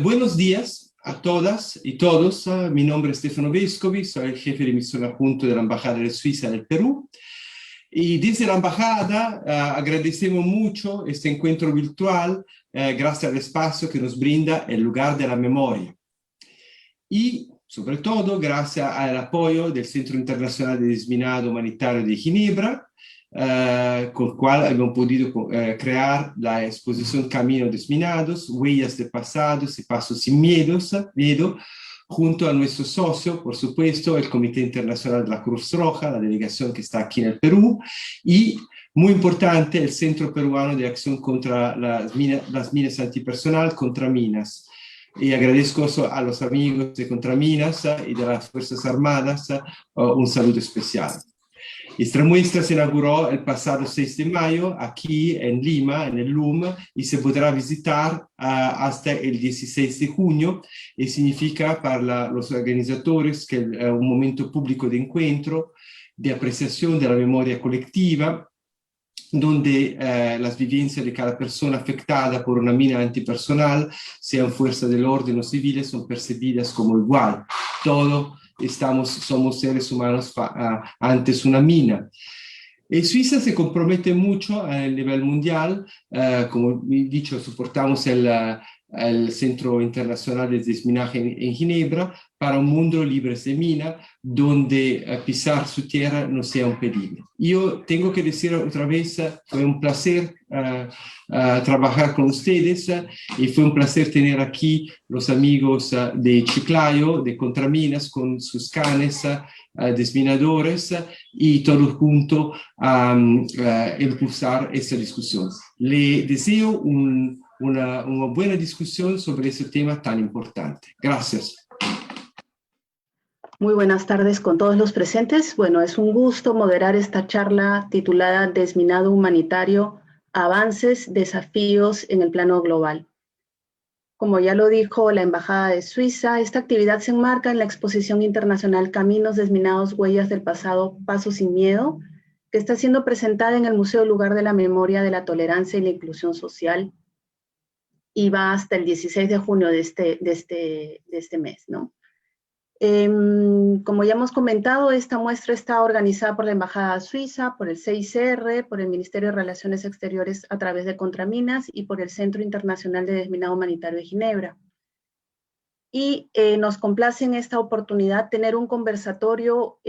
Buenos días a todas y todos. Mi nombre es Stefano Vescovi, soy el jefe de misión adjunto de la Embajada de Suiza en el Perú. Y desde la Embajada agradecemos mucho este encuentro virtual gracias al espacio que nos brinda el lugar de la memoria. Y sobre todo gracias al apoyo del Centro Internacional de Desminado Humanitario de Ginebra, con el cual hemos podido crear la exposición Camino Desminados, Huellas de Pasados y Pasos sin miedo, junto a nuestro socio, por supuesto, el Comité Internacional de la Cruz Roja, la delegación que está aquí en el Perú, y muy importante, el Centro Peruano de Acción contra las minas antipersonal, Contraminas. Y agradezco a los amigos de Contraminas y de las Fuerzas Armadas un saludo especial. Esta muestra se inauguró el pasado 6 de mayo aquí en Lima, en el LUM, y se podrá visitar hasta el 16 de junio, y significa para los organizadores que es un momento público de encuentro, de apreciación de la memoria colectiva, donde las vivencias de cada persona afectada por una mina antipersonal, sean fuerzas del orden o civiles, son percibidas como igual. Todos somos seres humanos antes una mina. Suiza se compromete mucho a nivel mundial, como he dicho, soportamos el Centro Internacional de Desminaje en Ginebra para un mundo libre de mina, donde pisar su tierra no sea un peligro. Yo tengo que decir otra vez, fue un placer trabajar con ustedes y fue un placer tener aquí los amigos de Chiclayo, de Contraminas, con sus canes, desminadores y todos juntos a impulsar esta discusión. Le deseo una buena discusión sobre este tema tan importante. Gracias. Muy buenas tardes con todos los presentes. Bueno, es un gusto moderar esta charla titulada Desminado Humanitario, Avances, Desafíos en el Plano Global. Como ya lo dijo la Embajada de Suiza, esta actividad se enmarca en la exposición internacional Caminos Desminados, Huellas del Pasado, Pasos sin Miedo, que está siendo presentada en el Museo Lugar de la Memoria de la Tolerancia y la Inclusión Social, y va hasta el 16 de junio de este mes, ¿no? Como ya hemos comentado, esta muestra está organizada por la Embajada Suiza, por el CICR, por el Ministerio de Relaciones Exteriores a través de Contraminas y por el Centro Internacional de Desminado Humanitario de Ginebra. Y nos complace en esta oportunidad tener un conversatorio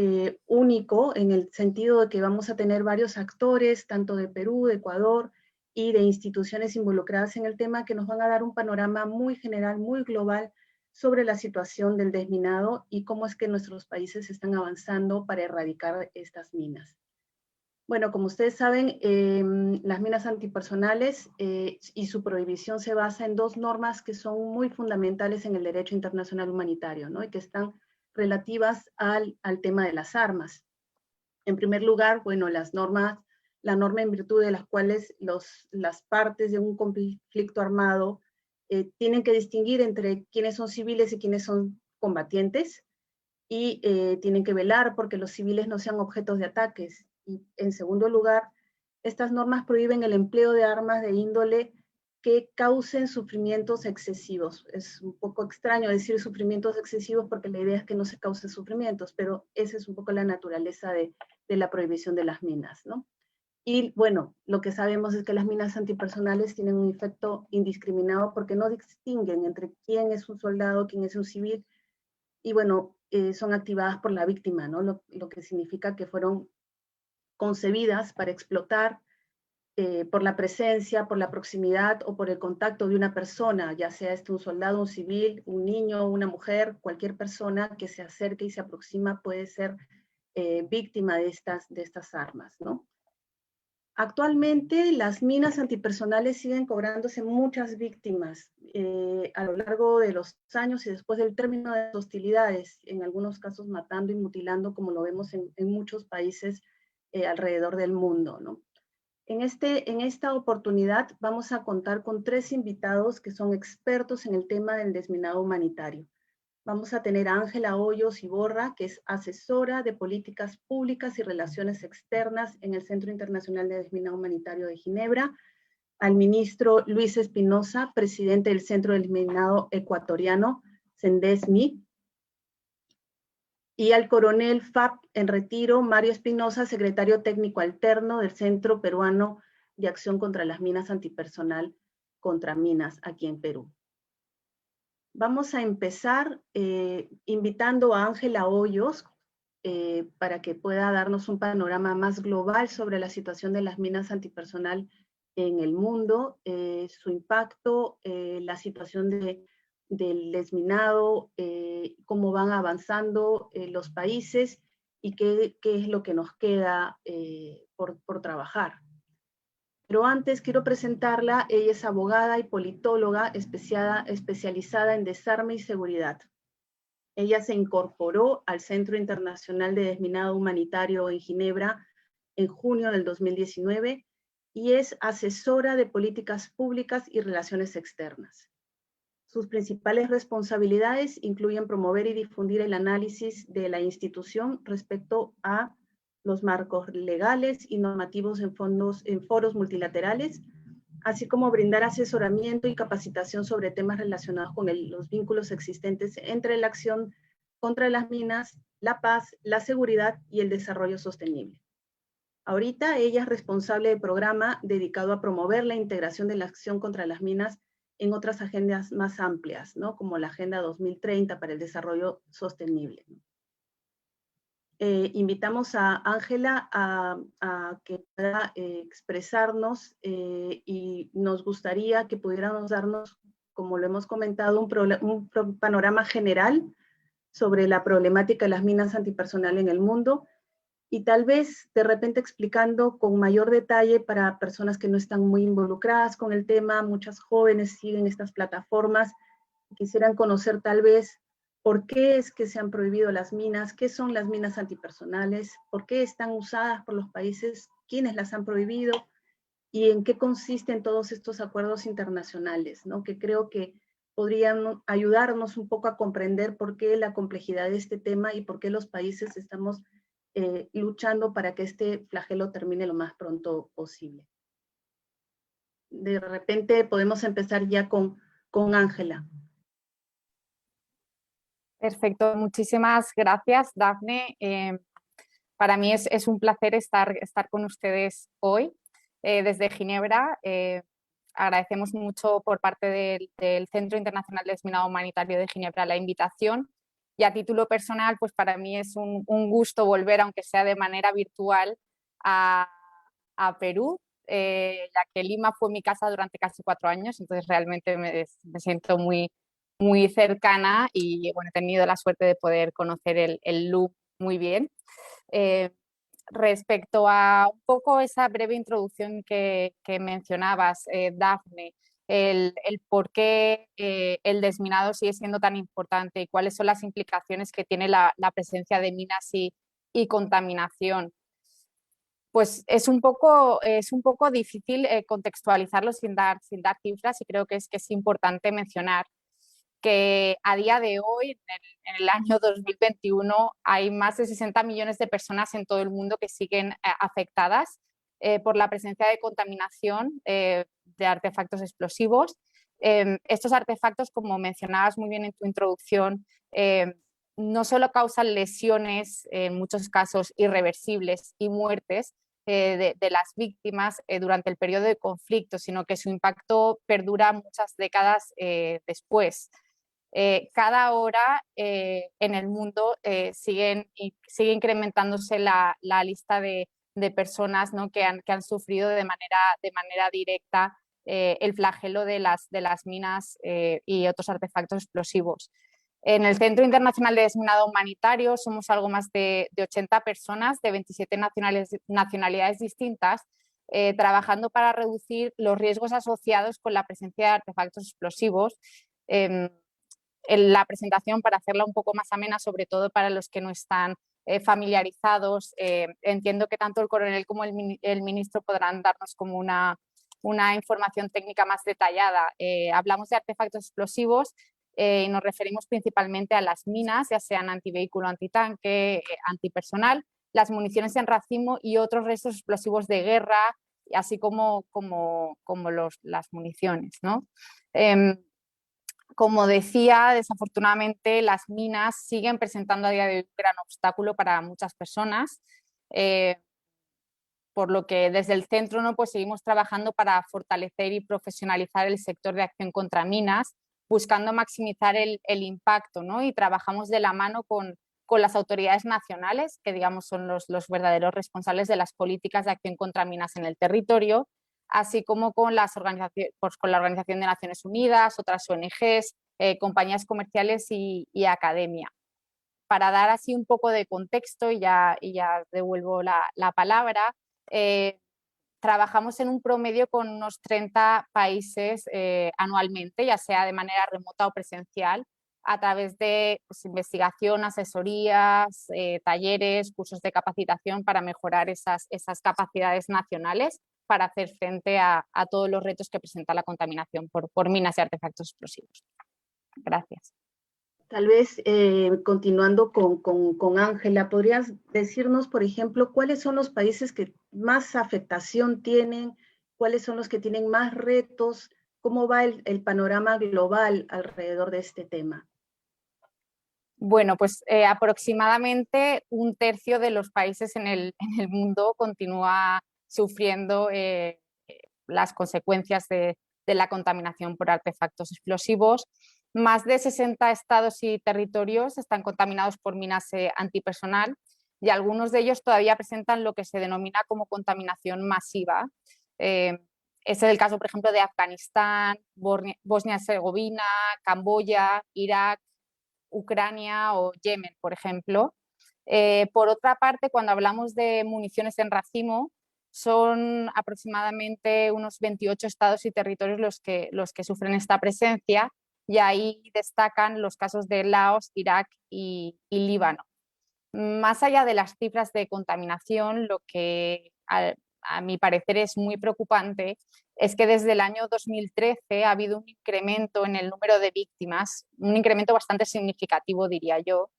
único, en el sentido de que vamos a tener varios actores, tanto de Perú, de Ecuador y de instituciones involucradas en el tema, que nos van a dar un panorama muy general, muy global, sobre la situación del desminado y cómo es que nuestros países están avanzando para erradicar estas minas. Bueno, como ustedes saben, las minas antipersonales y su prohibición se basa en dos normas que son muy fundamentales en el derecho internacional humanitario, ¿no? Y que están relativas al tema de las armas. En primer lugar, bueno, la norma en virtud de las cuales las partes de un conflicto armado tienen que distinguir entre quiénes son civiles y quiénes son combatientes, y tienen que velar porque los civiles no sean objetos de ataques. Y en segundo lugar, estas normas prohíben el empleo de armas de índole que causen sufrimientos excesivos. Es un poco extraño decir sufrimientos excesivos porque la idea es que no se causen sufrimientos, pero esa es un poco la naturaleza de la prohibición de las minas, ¿no? Y bueno, lo que sabemos es que las minas antipersonales tienen un efecto indiscriminado porque no distinguen entre quién es un soldado, quién es un civil, y bueno, son activadas por la víctima, ¿no? Lo que significa que fueron concebidas para explotar por la presencia, por la proximidad o por el contacto de una persona, ya sea un soldado, un civil, un niño, una mujer, cualquier persona que se acerque y se aproxima puede ser víctima de estas armas, ¿no? Actualmente las minas antipersonales siguen cobrándose muchas víctimas a lo largo de los años y después del término de las hostilidades, en algunos casos matando y mutilando, como lo vemos en muchos países alrededor del mundo, ¿no? En esta oportunidad vamos a contar con 3 invitados que son expertos en el tema del desminado humanitario. Vamos a tener a Ángela Hoyos Iborra, que es asesora de políticas públicas y relaciones externas en el Centro Internacional de Desminado Humanitario de Ginebra. al ministro Luis Espinosa, presidente del Centro del Minado Ecuatoriano, CENDESMI, y al coronel FAP en retiro, Mario Espinosa, secretario técnico alterno del Centro Peruano de Acción contra las Minas Antipersonal Contraminas, aquí en Perú. Vamos a empezar invitando a Ángela Hoyos para que pueda darnos un panorama más global sobre la situación de las minas antipersonal en el mundo, su impacto, la situación del desminado, cómo van avanzando los países y qué es lo que nos queda por trabajar. Pero antes quiero presentarla. Ella es abogada y politóloga especializada en desarme y seguridad. Ella se incorporó al Centro Internacional de Desminado Humanitario en Ginebra en junio del 2019 y es asesora de políticas públicas y relaciones externas. Sus principales responsabilidades incluyen promover y difundir el análisis de la institución respecto a los marcos legales y normativos en foros multilaterales, así como brindar asesoramiento y capacitación sobre temas relacionados con los vínculos existentes entre la acción contra las minas, la paz, la seguridad y el desarrollo sostenible. Ahorita ella es responsable del programa dedicado a promover la integración de la acción contra las minas en otras agendas más amplias, ¿no? Como la Agenda 2030 para el Desarrollo Sostenible. Invitamos a Ángela a que pueda expresarnos y nos gustaría que pudiéramos darnos, como lo hemos comentado, un panorama general sobre la problemática de las minas antipersonal en el mundo y tal vez de repente explicando con mayor detalle para personas que no están muy involucradas con el tema. Muchas jóvenes siguen estas plataformas, quisieran conocer tal vez por qué es que se han prohibido las minas, qué son las minas antipersonales, por qué están usadas por los países, quiénes las han prohibido y en qué consisten todos estos acuerdos internacionales, ¿no? Que creo que podrían ayudarnos un poco a comprender por qué la complejidad de este tema y por qué los países estamos luchando para que este flagelo termine lo más pronto posible. De repente podemos empezar ya con Ángela. Perfecto, muchísimas gracias, Dafne. Para mí es un placer estar con ustedes hoy desde Ginebra. Agradecemos mucho por parte del Centro Internacional de Desminado Humanitario de Ginebra la invitación. Y a título personal, pues para mí es un gusto volver, aunque sea de manera virtual, a Perú, ya que Lima fue mi casa durante casi 4 años, entonces realmente me siento muy cercana y bueno, he tenido la suerte de poder conocer el LUB muy bien. Respecto a un poco esa breve introducción que mencionabas, Dafne, el por qué el desminado sigue siendo tan importante y cuáles son las implicaciones que tiene la presencia de minas y contaminación. Pues es un poco difícil contextualizarlo sin dar cifras y creo que es importante mencionar que a día de hoy, en el año 2021, hay más de 60 millones de personas en todo el mundo que siguen afectadas por la presencia de contaminación de artefactos explosivos. Estos artefactos, como mencionabas muy bien en tu introducción, no solo causan lesiones, en muchos casos irreversibles, y muertes de las víctimas durante el periodo de conflicto, sino que su impacto perdura muchas décadas después. Cada hora en el mundo sigue incrementándose la lista de personas, ¿no? que han sufrido de manera directa el flagelo de las minas y otros artefactos explosivos. En el Centro Internacional de Desminado Humanitario somos algo más de 80 personas de 27 nacionalidades distintas, trabajando para reducir los riesgos asociados con la presencia de artefactos explosivos. En la presentación, para hacerla un poco más amena, sobre todo para los que no están familiarizados, entiendo que tanto el coronel como el ministro podrán darnos como una información técnica más detallada. Hablamos de artefactos explosivos y nos referimos principalmente a las minas, ya sean antivehículo, antitanque, antipersonal, las municiones en racimo y otros restos explosivos de guerra, así como las municiones, ¿no? Como decía, desafortunadamente las minas siguen presentando a día de hoy un gran obstáculo para muchas personas, por lo que desde el centro, ¿no?, pues seguimos trabajando para fortalecer y profesionalizar el sector de acción contra minas, buscando maximizar el impacto, ¿no? Y trabajamos de la mano con las autoridades nacionales, que digamos son los verdaderos responsables de las políticas de acción contra minas en el territorio, así como con la Organización de Naciones Unidas, otras ONGs, compañías comerciales y academia. Para dar así un poco de contexto, y ya devuelvo la palabra, trabajamos en un promedio con unos 30 países anualmente, ya sea de manera remota o presencial, a través de pues, investigación, asesorías, talleres, cursos de capacitación para mejorar esas capacidades nacionales para hacer frente a todos los retos que presenta la contaminación por minas y artefactos explosivos. Gracias. Tal vez continuando con Ángela, ¿podrías decirnos, por ejemplo, cuáles son los países que más afectación tienen, cuáles son los que tienen más retos, cómo va el panorama global alrededor de este tema? Bueno, pues aproximadamente un tercio de los países en el mundo continúa sufriendo las consecuencias de la contaminación por artefactos explosivos. Más de 60 estados y territorios están contaminados por minas antipersonal y algunos de ellos todavía presentan lo que se denomina como contaminación masiva. Ese es el caso, por ejemplo, de Afganistán, Bosnia-Herzegovina, Camboya, Irak, Ucrania o Yemen, por ejemplo. Por otra parte, cuando hablamos de municiones en racimo, son aproximadamente unos 28 estados y territorios los que sufren esta presencia, y ahí destacan los casos de Laos, Irak y Líbano. Más allá de las cifras de contaminación, lo que a mi parecer es muy preocupante es que desde el año 2013 ha habido un incremento en el número de víctimas, un incremento bastante significativo, diría yo.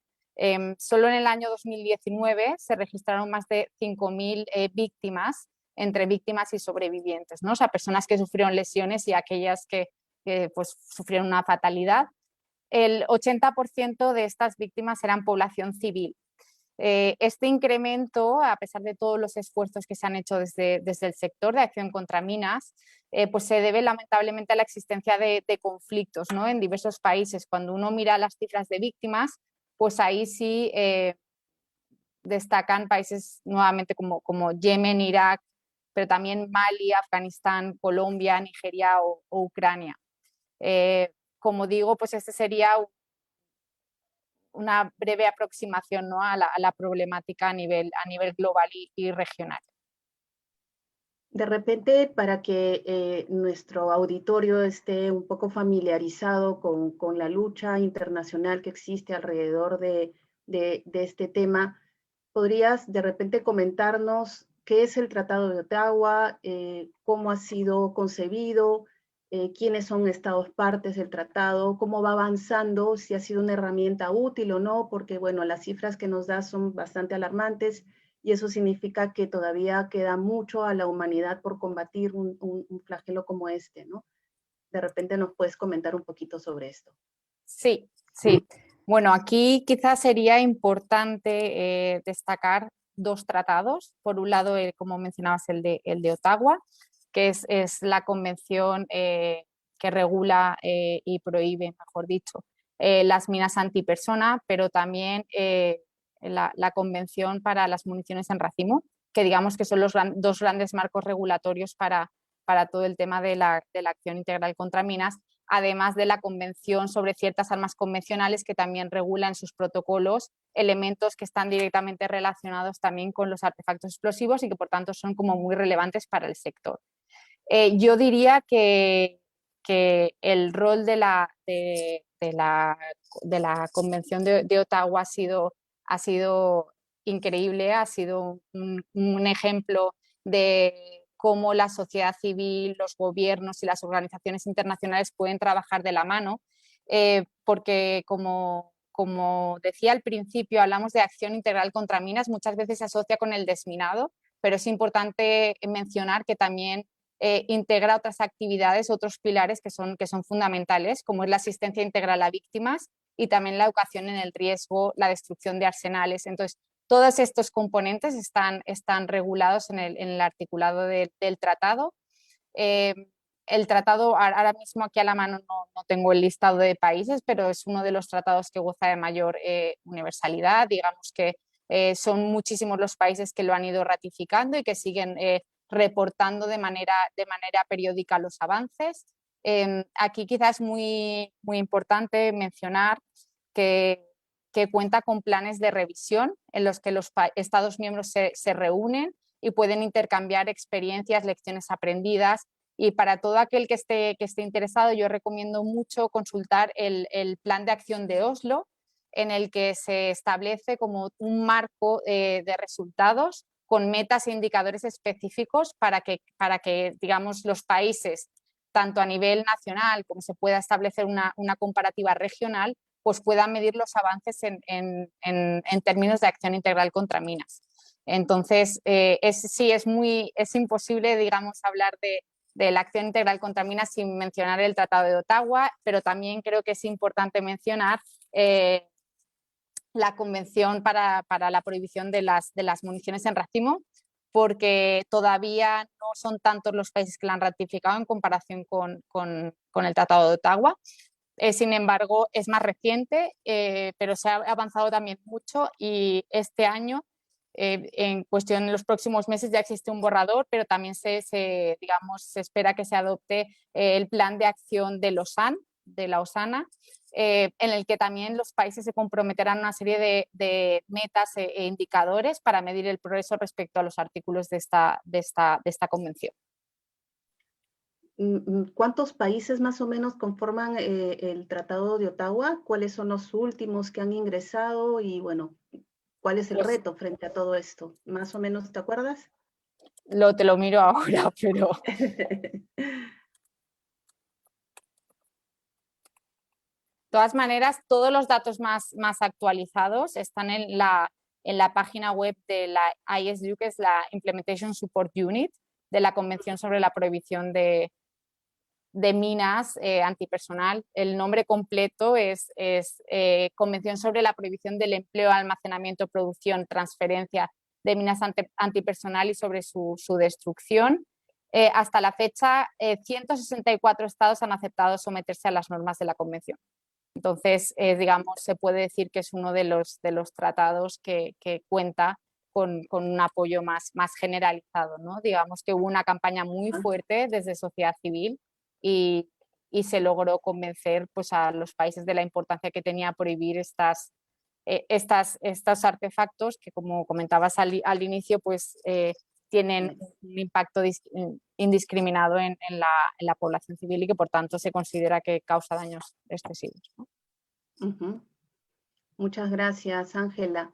Solo en el año 2019 se registraron más de 5.000 víctimas, entre víctimas y sobrevivientes, ¿no? O sea, personas que sufrieron lesiones y aquellas que pues, sufrieron una fatalidad. El 80% de estas víctimas eran población civil. Este incremento, a pesar de todos los esfuerzos que se han hecho desde el sector de acción contra minas, pues se debe lamentablemente a la existencia de conflictos, ¿no?, en diversos países. Cuando uno mira las cifras de víctimas, pues ahí sí destacan países nuevamente como Yemen, Irak, pero también Mali, Afganistán, Colombia, Nigeria o Ucrania. Como digo, pues este sería una breve aproximación, ¿no?, a la problemática a nivel global y regional. De repente, para que nuestro auditorio esté un poco familiarizado con la lucha internacional que existe alrededor de este tema, ¿podrías de repente comentarnos qué es el Tratado de Ottawa, cómo ha sido concebido, quiénes son estados partes del tratado, cómo va avanzando, si ha sido una herramienta útil o no? Porque, bueno, las cifras que nos da son bastante alarmantes y eso significa que todavía queda mucho a la humanidad por combatir un flagelo como este, ¿no? De repente nos puedes comentar un poquito sobre esto. Sí, sí. Bueno, aquí quizás sería importante destacar dos tratados. Por un lado, como mencionabas, el de Ottawa, que es la convención que regula y prohíbe, mejor dicho, las minas antipersona, pero también la Convención para las municiones en racimo, que digamos que son los dos grandes marcos regulatorios para todo el tema de la acción integral contra minas, además de la Convención sobre ciertas armas convencionales, que también regula en sus protocolos elementos que están directamente relacionados también con los artefactos explosivos y que por tanto son como muy relevantes para el sector. Yo diría que el rol de la Convención de Ottawa ha sido increíble, ha sido un ejemplo de cómo la sociedad civil, los gobiernos y las organizaciones internacionales pueden trabajar de la mano, porque como decía al principio, hablamos de acción integral contra minas, muchas veces se asocia con el desminado, pero es importante mencionar que también integra otras actividades, otros pilares que son fundamentales, como es la asistencia integral a víctimas y también la educación en el riesgo, la destrucción de arsenales. Entonces, todos estos componentes están regulados en el articulado del tratado. El tratado, ahora mismo aquí a la mano no tengo el listado de países, pero es uno de los tratados que goza de mayor universalidad. Digamos que son muchísimos los países que lo han ido ratificando y que siguen reportando de manera periódica los avances. Aquí quizás es muy importante mencionar que cuenta con planes de revisión en los que los Estados miembros se reúnen y pueden intercambiar experiencias, lecciones aprendidas. Y para todo aquel que esté interesado, yo recomiendo mucho consultar el Plan de Acción de Oslo, en el que se establece como un marco de resultados con metas e indicadores específicos para que digamos, los países, tanto a nivel nacional como se pueda establecer una comparativa regional, pues puedan medir los avances en términos de acción integral contra minas. Entonces, es imposible, digamos, hablar de la acción integral contra minas sin mencionar el Tratado de Ottawa, pero también creo que es importante mencionar la Convención para la prohibición de las municiones en racimo, porque todavía no son tantos los países que la han ratificado en comparación con el Tratado de Ottawa. Sin embargo, es más reciente, pero se ha avanzado también mucho y este año, en cuestión de los próximos meses, ya existe un borrador, pero también se espera que se adopte el plan de acción de Lausana, en el que también los países se comprometerán a una serie de metas e indicadores para medir el progreso respecto a los artículos de esta convención. ¿Cuántos países más o menos conforman el Tratado de Ottawa? ¿Cuáles son los últimos que han ingresado? Y bueno, ¿cuál es el reto frente a todo esto? ¿Más o menos te acuerdas? Te lo miro ahora, pero... De todas maneras, todos los datos más actualizados están en la página web de la ISU, que es la Implementation Support Unit de la Convención sobre la Prohibición de Minas Antipersonal. El nombre completo es Convención sobre la Prohibición del Empleo, Almacenamiento, Producción, Transferencia de Minas Antipersonal y sobre su destrucción. Hasta la fecha, 164 estados han aceptado someterse a las normas de la Convención. Entonces, digamos, se puede decir que es uno de los tratados que cuenta con un apoyo más generalizado, ¿no? Digamos que hubo una campaña muy fuerte desde sociedad civil y se logró convencer, pues, a los países de la importancia que tenía prohibir estos artefactos que, como comentabas al inicio, pues tienen un impacto indiscriminado en la población civil y que por tanto se considera que causa daños excesivos, ¿no? Muchas gracias, Ángela.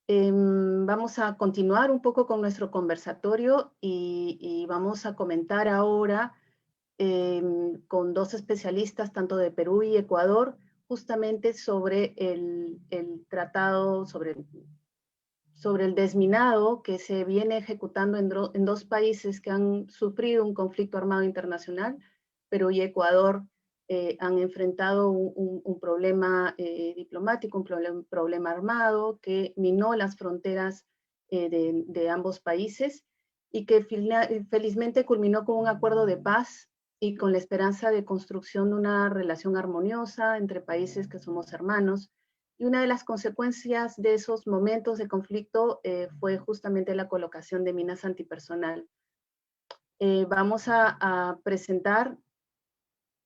Vamos a continuar un poco con nuestro conversatorio y vamos a comentar ahora con dos especialistas, tanto de Perú y Ecuador, justamente sobre el tratado, sobre el desminado que se viene ejecutando en dos países que han sufrido un conflicto armado internacional. Perú y Ecuador han enfrentado un problema diplomático, un problema armado que minó las fronteras de ambos países y que felizmente culminó con un acuerdo de paz y con la esperanza de construcción de una relación armoniosa entre países que somos hermanos. Y una de las consecuencias de esos momentos de conflicto fue justamente la colocación de minas antipersonal. Vamos a presentar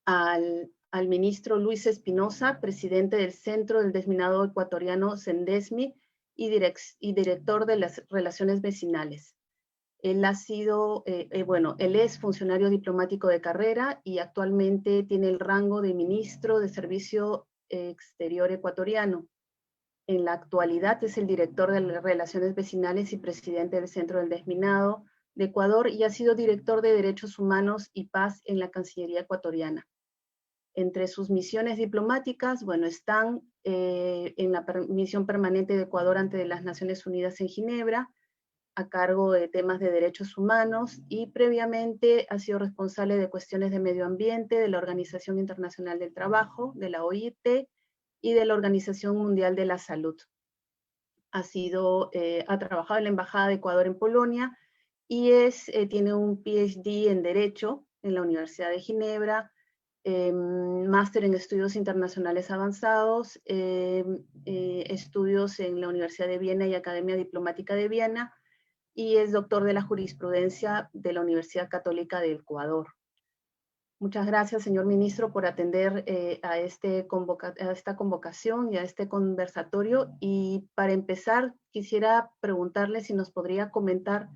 al ministro Luis Espinosa, presidente del Centro del Desminado Ecuatoriano, CENDESMI, y director de las relaciones vecinales. Él ha sido, él es funcionario diplomático de carrera y actualmente tiene el rango de ministro de Servicio Exterior ecuatoriano. En la actualidad es el director de las relaciones vecinales y presidente del Centro del Desminado de Ecuador y ha sido director de Derechos Humanos y Paz en la Cancillería ecuatoriana. Entre sus misiones diplomáticas, bueno, están en la misión permanente de Ecuador ante las Naciones Unidas en Ginebra. a cargo de temas de derechos humanos y previamente ha sido responsable de cuestiones de medio ambiente de la Organización Internacional del Trabajo, de la OIT y de la Organización Mundial de la Salud. Ha trabajado en la Embajada de Ecuador en Polonia y tiene un PhD en Derecho en la Universidad de Ginebra, máster en Estudios Internacionales Avanzados, estudios en la Universidad de Viena y Academia Diplomática de Viena, y es doctor de la jurisprudencia de la Universidad Católica de Ecuador. Muchas gracias, señor ministro, por atender a esta convocación y a este conversatorio. Y para empezar, quisiera preguntarle si nos podría comentar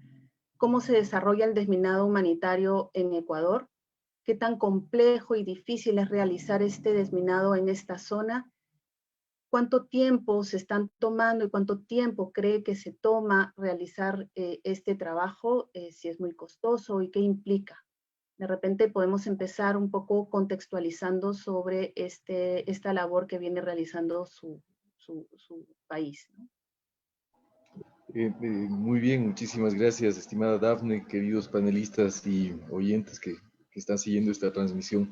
cómo se desarrolla el desminado humanitario en Ecuador, qué tan complejo y difícil es realizar este desminado en esta zona, cuánto tiempo se están tomando y cuánto tiempo cree que se toma realizar este trabajo, si es muy costoso y qué implica. De repente podemos empezar un poco contextualizando sobre esta labor que viene realizando su país, ¿no? Muy bien, muchísimas gracias, estimada Dafne, queridos panelistas y oyentes que están siguiendo esta transmisión.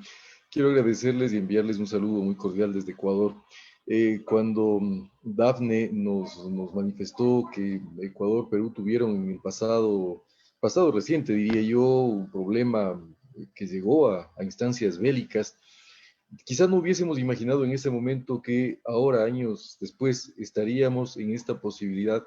Quiero agradecerles y enviarles un saludo muy cordial desde Ecuador. Cuando Dafne nos manifestó que Ecuador, Perú tuvieron en el pasado reciente, diría yo, un problema que llegó a instancias bélicas, quizás no hubiésemos imaginado en ese momento que ahora, años después, estaríamos en esta posibilidad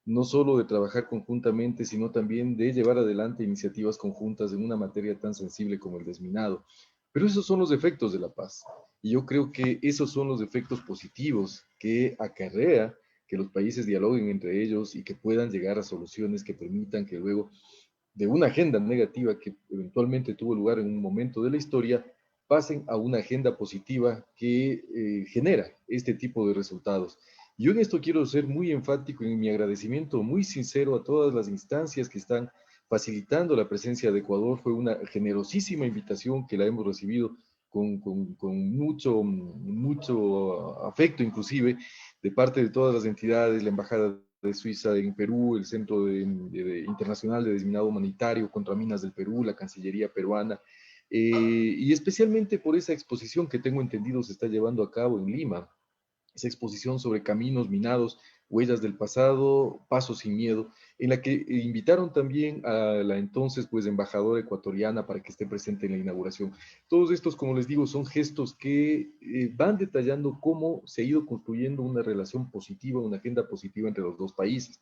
no solo de trabajar conjuntamente, sino también de llevar adelante iniciativas conjuntas en una materia tan sensible como el desminado. Pero esos son los efectos de la paz. Y yo creo que esos son los efectos positivos que acarrea que los países dialoguen entre ellos y que puedan llegar a soluciones que permitan que luego de una agenda negativa que eventualmente tuvo lugar en un momento de la historia, pasen a una agenda positiva que genera este tipo de resultados. Yo en esto quiero ser muy enfático en mi agradecimiento muy sincero a todas las instancias que están facilitando la presencia de Ecuador. Fue una generosísima invitación que la hemos recibido con mucho afecto, inclusive, de parte de todas las entidades, la Embajada de Suiza en Perú, el Centro Internacional de Desminado Humanitario, Contraminas del Perú, la Cancillería peruana, y especialmente por esa exposición que tengo entendido se está llevando a cabo en Lima, esa exposición sobre caminos minados, huellas del pasado, pasos sin miedo, en la que invitaron también a la entonces pues embajadora ecuatoriana para que esté presente en la inauguración. Todos estos, como les digo, son gestos que van detallando cómo se ha ido construyendo una relación positiva, una agenda positiva entre los dos países.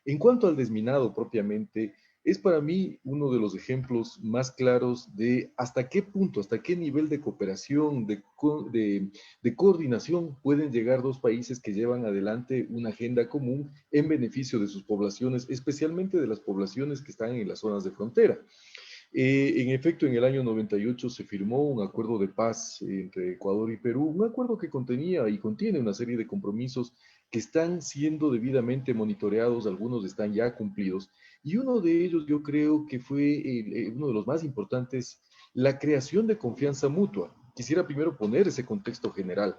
En cuanto al desminado propiamente, es para mí uno de los ejemplos más claros de hasta qué punto, hasta qué nivel de cooperación, de coordinación pueden llegar dos países que llevan adelante una agenda común en beneficio de sus poblaciones, especialmente de las poblaciones que están en las zonas de frontera. En efecto, en el año 98 se firmó un acuerdo de paz entre Ecuador y Perú, un acuerdo que contenía y contiene una serie de compromisos que están siendo debidamente monitoreados, algunos están ya cumplidos, y uno de ellos yo creo que fue uno de los más importantes, la creación de confianza mutua. Quisiera primero poner ese contexto general.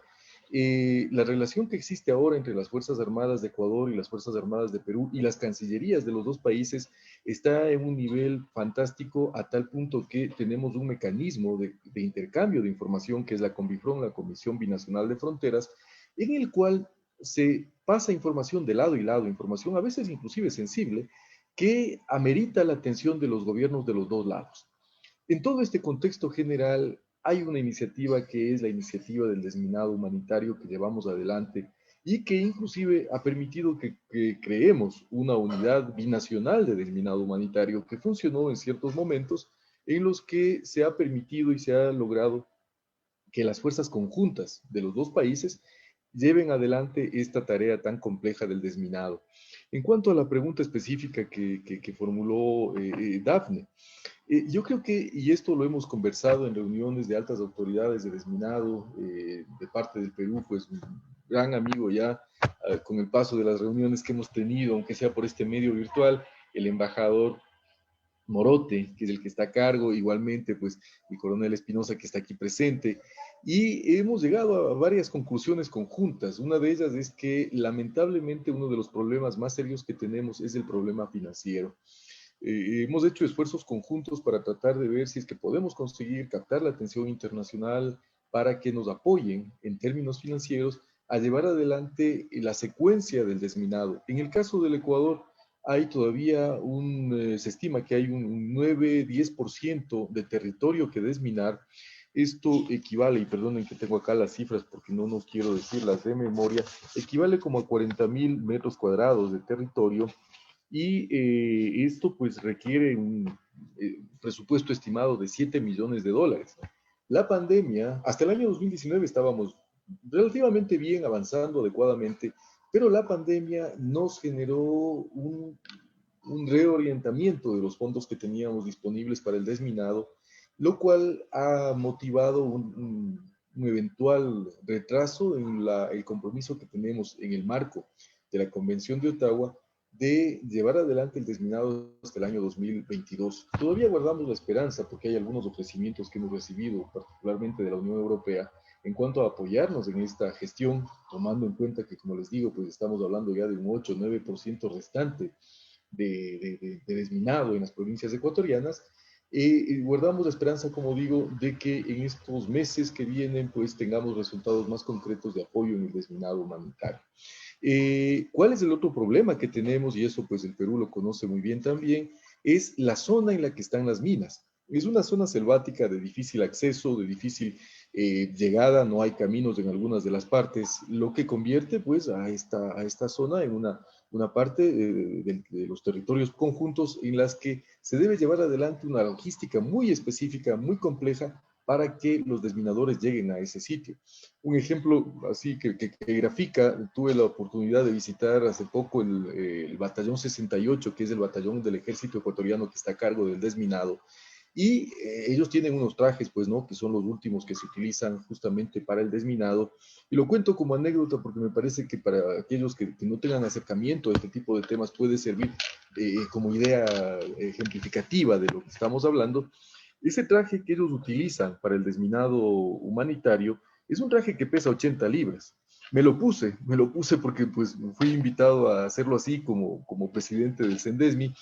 La relación que existe ahora entre las Fuerzas Armadas de Ecuador y las Fuerzas Armadas de Perú y las cancillerías de los dos países está en un nivel fantástico a tal punto que tenemos un mecanismo de intercambio de información que es la CONBIFRON, la Comisión Binacional de Fronteras, en el cual se pasa información de lado y lado, información a veces inclusive sensible, que amerita la atención de los gobiernos de los dos lados. En todo este contexto general, hay una iniciativa que es la iniciativa del desminado humanitario que llevamos adelante y que inclusive ha permitido que creemos una unidad binacional de desminado humanitario que funcionó en ciertos momentos en los que se ha permitido y se ha logrado que las fuerzas conjuntas de los dos países lleven adelante esta tarea tan compleja del desminado. En cuanto a la pregunta específica que formuló Dafne, yo creo que, y esto lo hemos conversado en reuniones de altas autoridades de desminado, de parte del Perú, pues un gran amigo ya, con el paso de las reuniones que hemos tenido, aunque sea por este medio virtual, el embajador Morote, que es el que está a cargo, igualmente pues el coronel Espinosa que está aquí presente. Y hemos llegado a varias conclusiones conjuntas. Una de ellas es que lamentablemente uno de los problemas más serios que tenemos es el problema financiero. Hemos hecho esfuerzos conjuntos para tratar de ver si es que podemos conseguir captar la atención internacional para que nos apoyen en términos financieros a llevar adelante la secuencia del desminado. En el caso del Ecuador, hay todavía se estima que hay un 9-10% de territorio que desminar. Esto equivale, y perdonen que tengo acá las cifras porque no quiero decirlas de memoria, equivale como a 40.000 metros cuadrados de territorio, y esto pues requiere un presupuesto estimado de 7 millones de dólares. La pandemia, hasta el año 2019 estábamos relativamente bien, avanzando adecuadamente, pero la pandemia nos generó un reorientamiento de los fondos que teníamos disponibles para el desminado, lo cual ha motivado un eventual retraso en el compromiso que tenemos en el marco de la Convención de Ottawa de llevar adelante el desminado hasta el año 2022. Todavía guardamos la esperanza porque hay algunos ofrecimientos que hemos recibido, particularmente de la Unión Europea, en cuanto a apoyarnos en esta gestión, tomando en cuenta que, como les digo, pues estamos hablando ya de un 8-9% restante de desminado en las provincias ecuatorianas. Guardamos la esperanza, como digo, de que en estos meses que vienen pues tengamos resultados más concretos de apoyo en el desminado humanitario. ¿Cuál es el otro problema que tenemos? Y eso pues el Perú lo conoce muy bien también, es la zona en la que están las minas. Es una zona selvática de difícil acceso, de difícil llegada, no hay caminos en algunas de las partes, lo que convierte pues a esta zona en una parte de los territorios conjuntos en las que se debe llevar adelante una logística muy específica, muy compleja, para que los desminadores lleguen a ese sitio. Un ejemplo así que grafica, tuve la oportunidad de visitar hace poco el batallón 68, que es el batallón del ejército ecuatoriano que está a cargo del desminado, y ellos tienen unos trajes, pues, ¿no? Que son los últimos que se utilizan justamente para el desminado. Y lo cuento como anécdota porque me parece que para aquellos que no tengan acercamiento a este tipo de temas puede servir como idea ejemplificativa de lo que estamos hablando. Ese traje que ellos utilizan para el desminado humanitario es un traje que pesa 80 libras. Me lo puse porque pues fui invitado a hacerlo así como presidente del CENDESMI,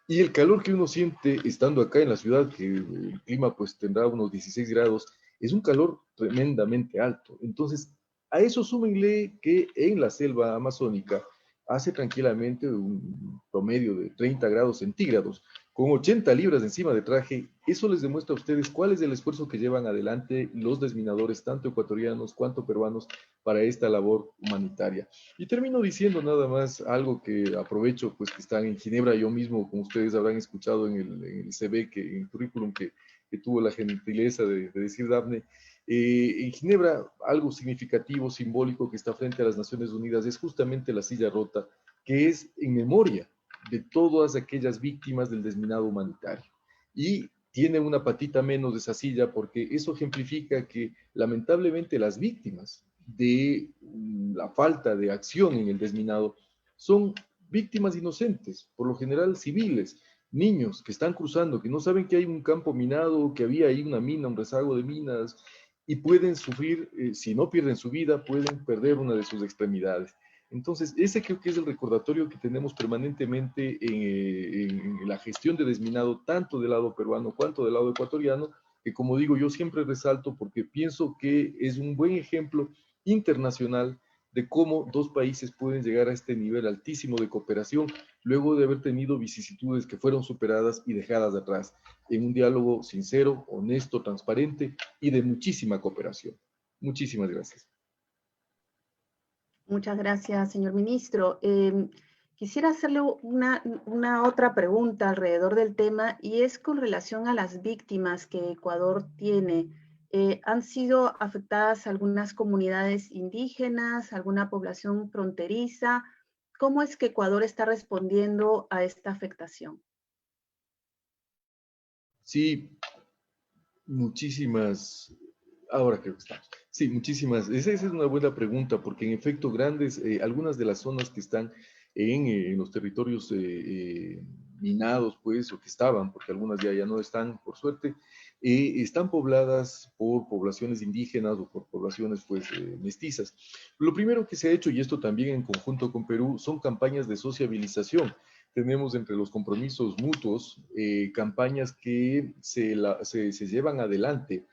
y el calor que uno siente estando acá en la ciudad, que el clima pues tendrá unos 16 grados, es un calor tremendamente alto. Entonces, a eso súmenle que en la selva amazónica hace tranquilamente un promedio de 30 grados centígrados, con 80 libras encima de traje. Eso les demuestra a ustedes cuál es el esfuerzo que llevan adelante los desminadores, tanto ecuatorianos cuanto peruanos, para esta labor humanitaria. Y termino diciendo nada más algo que aprovecho, pues que están en Ginebra, yo mismo, como ustedes habrán escuchado en el CV, en el currículum que tuvo la gentileza de decir Dafne. En Ginebra, algo significativo, simbólico que está frente a las Naciones Unidas es justamente la silla rota, que es en memoria de todas aquellas víctimas del desminado humanitario. Y tiene una patita menos de esa silla porque eso ejemplifica que lamentablemente las víctimas de la falta de acción en el desminado son víctimas inocentes, por lo general civiles, niños que están cruzando, que no saben que hay un campo minado, que había ahí una mina, un rezago de minas, y pueden sufrir, si no pierden su vida, pueden perder una de sus extremidades. Entonces, ese creo que es el recordatorio que tenemos permanentemente en la gestión de desminado, tanto del lado peruano cuanto del lado ecuatoriano, que como digo, yo siempre resalto porque pienso que es un buen ejemplo internacional de cómo dos países pueden llegar a este nivel altísimo de cooperación luego de haber tenido vicisitudes que fueron superadas y dejadas atrás, en un diálogo sincero, honesto, transparente y de muchísima cooperación. Muchísimas gracias. Muchas gracias, señor ministro. Quisiera hacerle una otra pregunta alrededor del tema, y es con relación a las víctimas que Ecuador tiene. ¿Han sido afectadas algunas comunidades indígenas, alguna población fronteriza? ¿Cómo es que Ecuador está respondiendo a esta afectación? Sí, muchísimas. Ahora creo que estamos. Sí, muchísimas. Esa es una buena pregunta, porque en efecto, algunas de las zonas que están en los territorios minados, pues, o que estaban, porque algunas ya no están, por suerte, están pobladas por poblaciones indígenas o por poblaciones pues, mestizas. Lo primero que se ha hecho, y esto también en conjunto con Perú, son campañas de sociabilización. Tenemos entre los compromisos mutuos campañas que se llevan adelante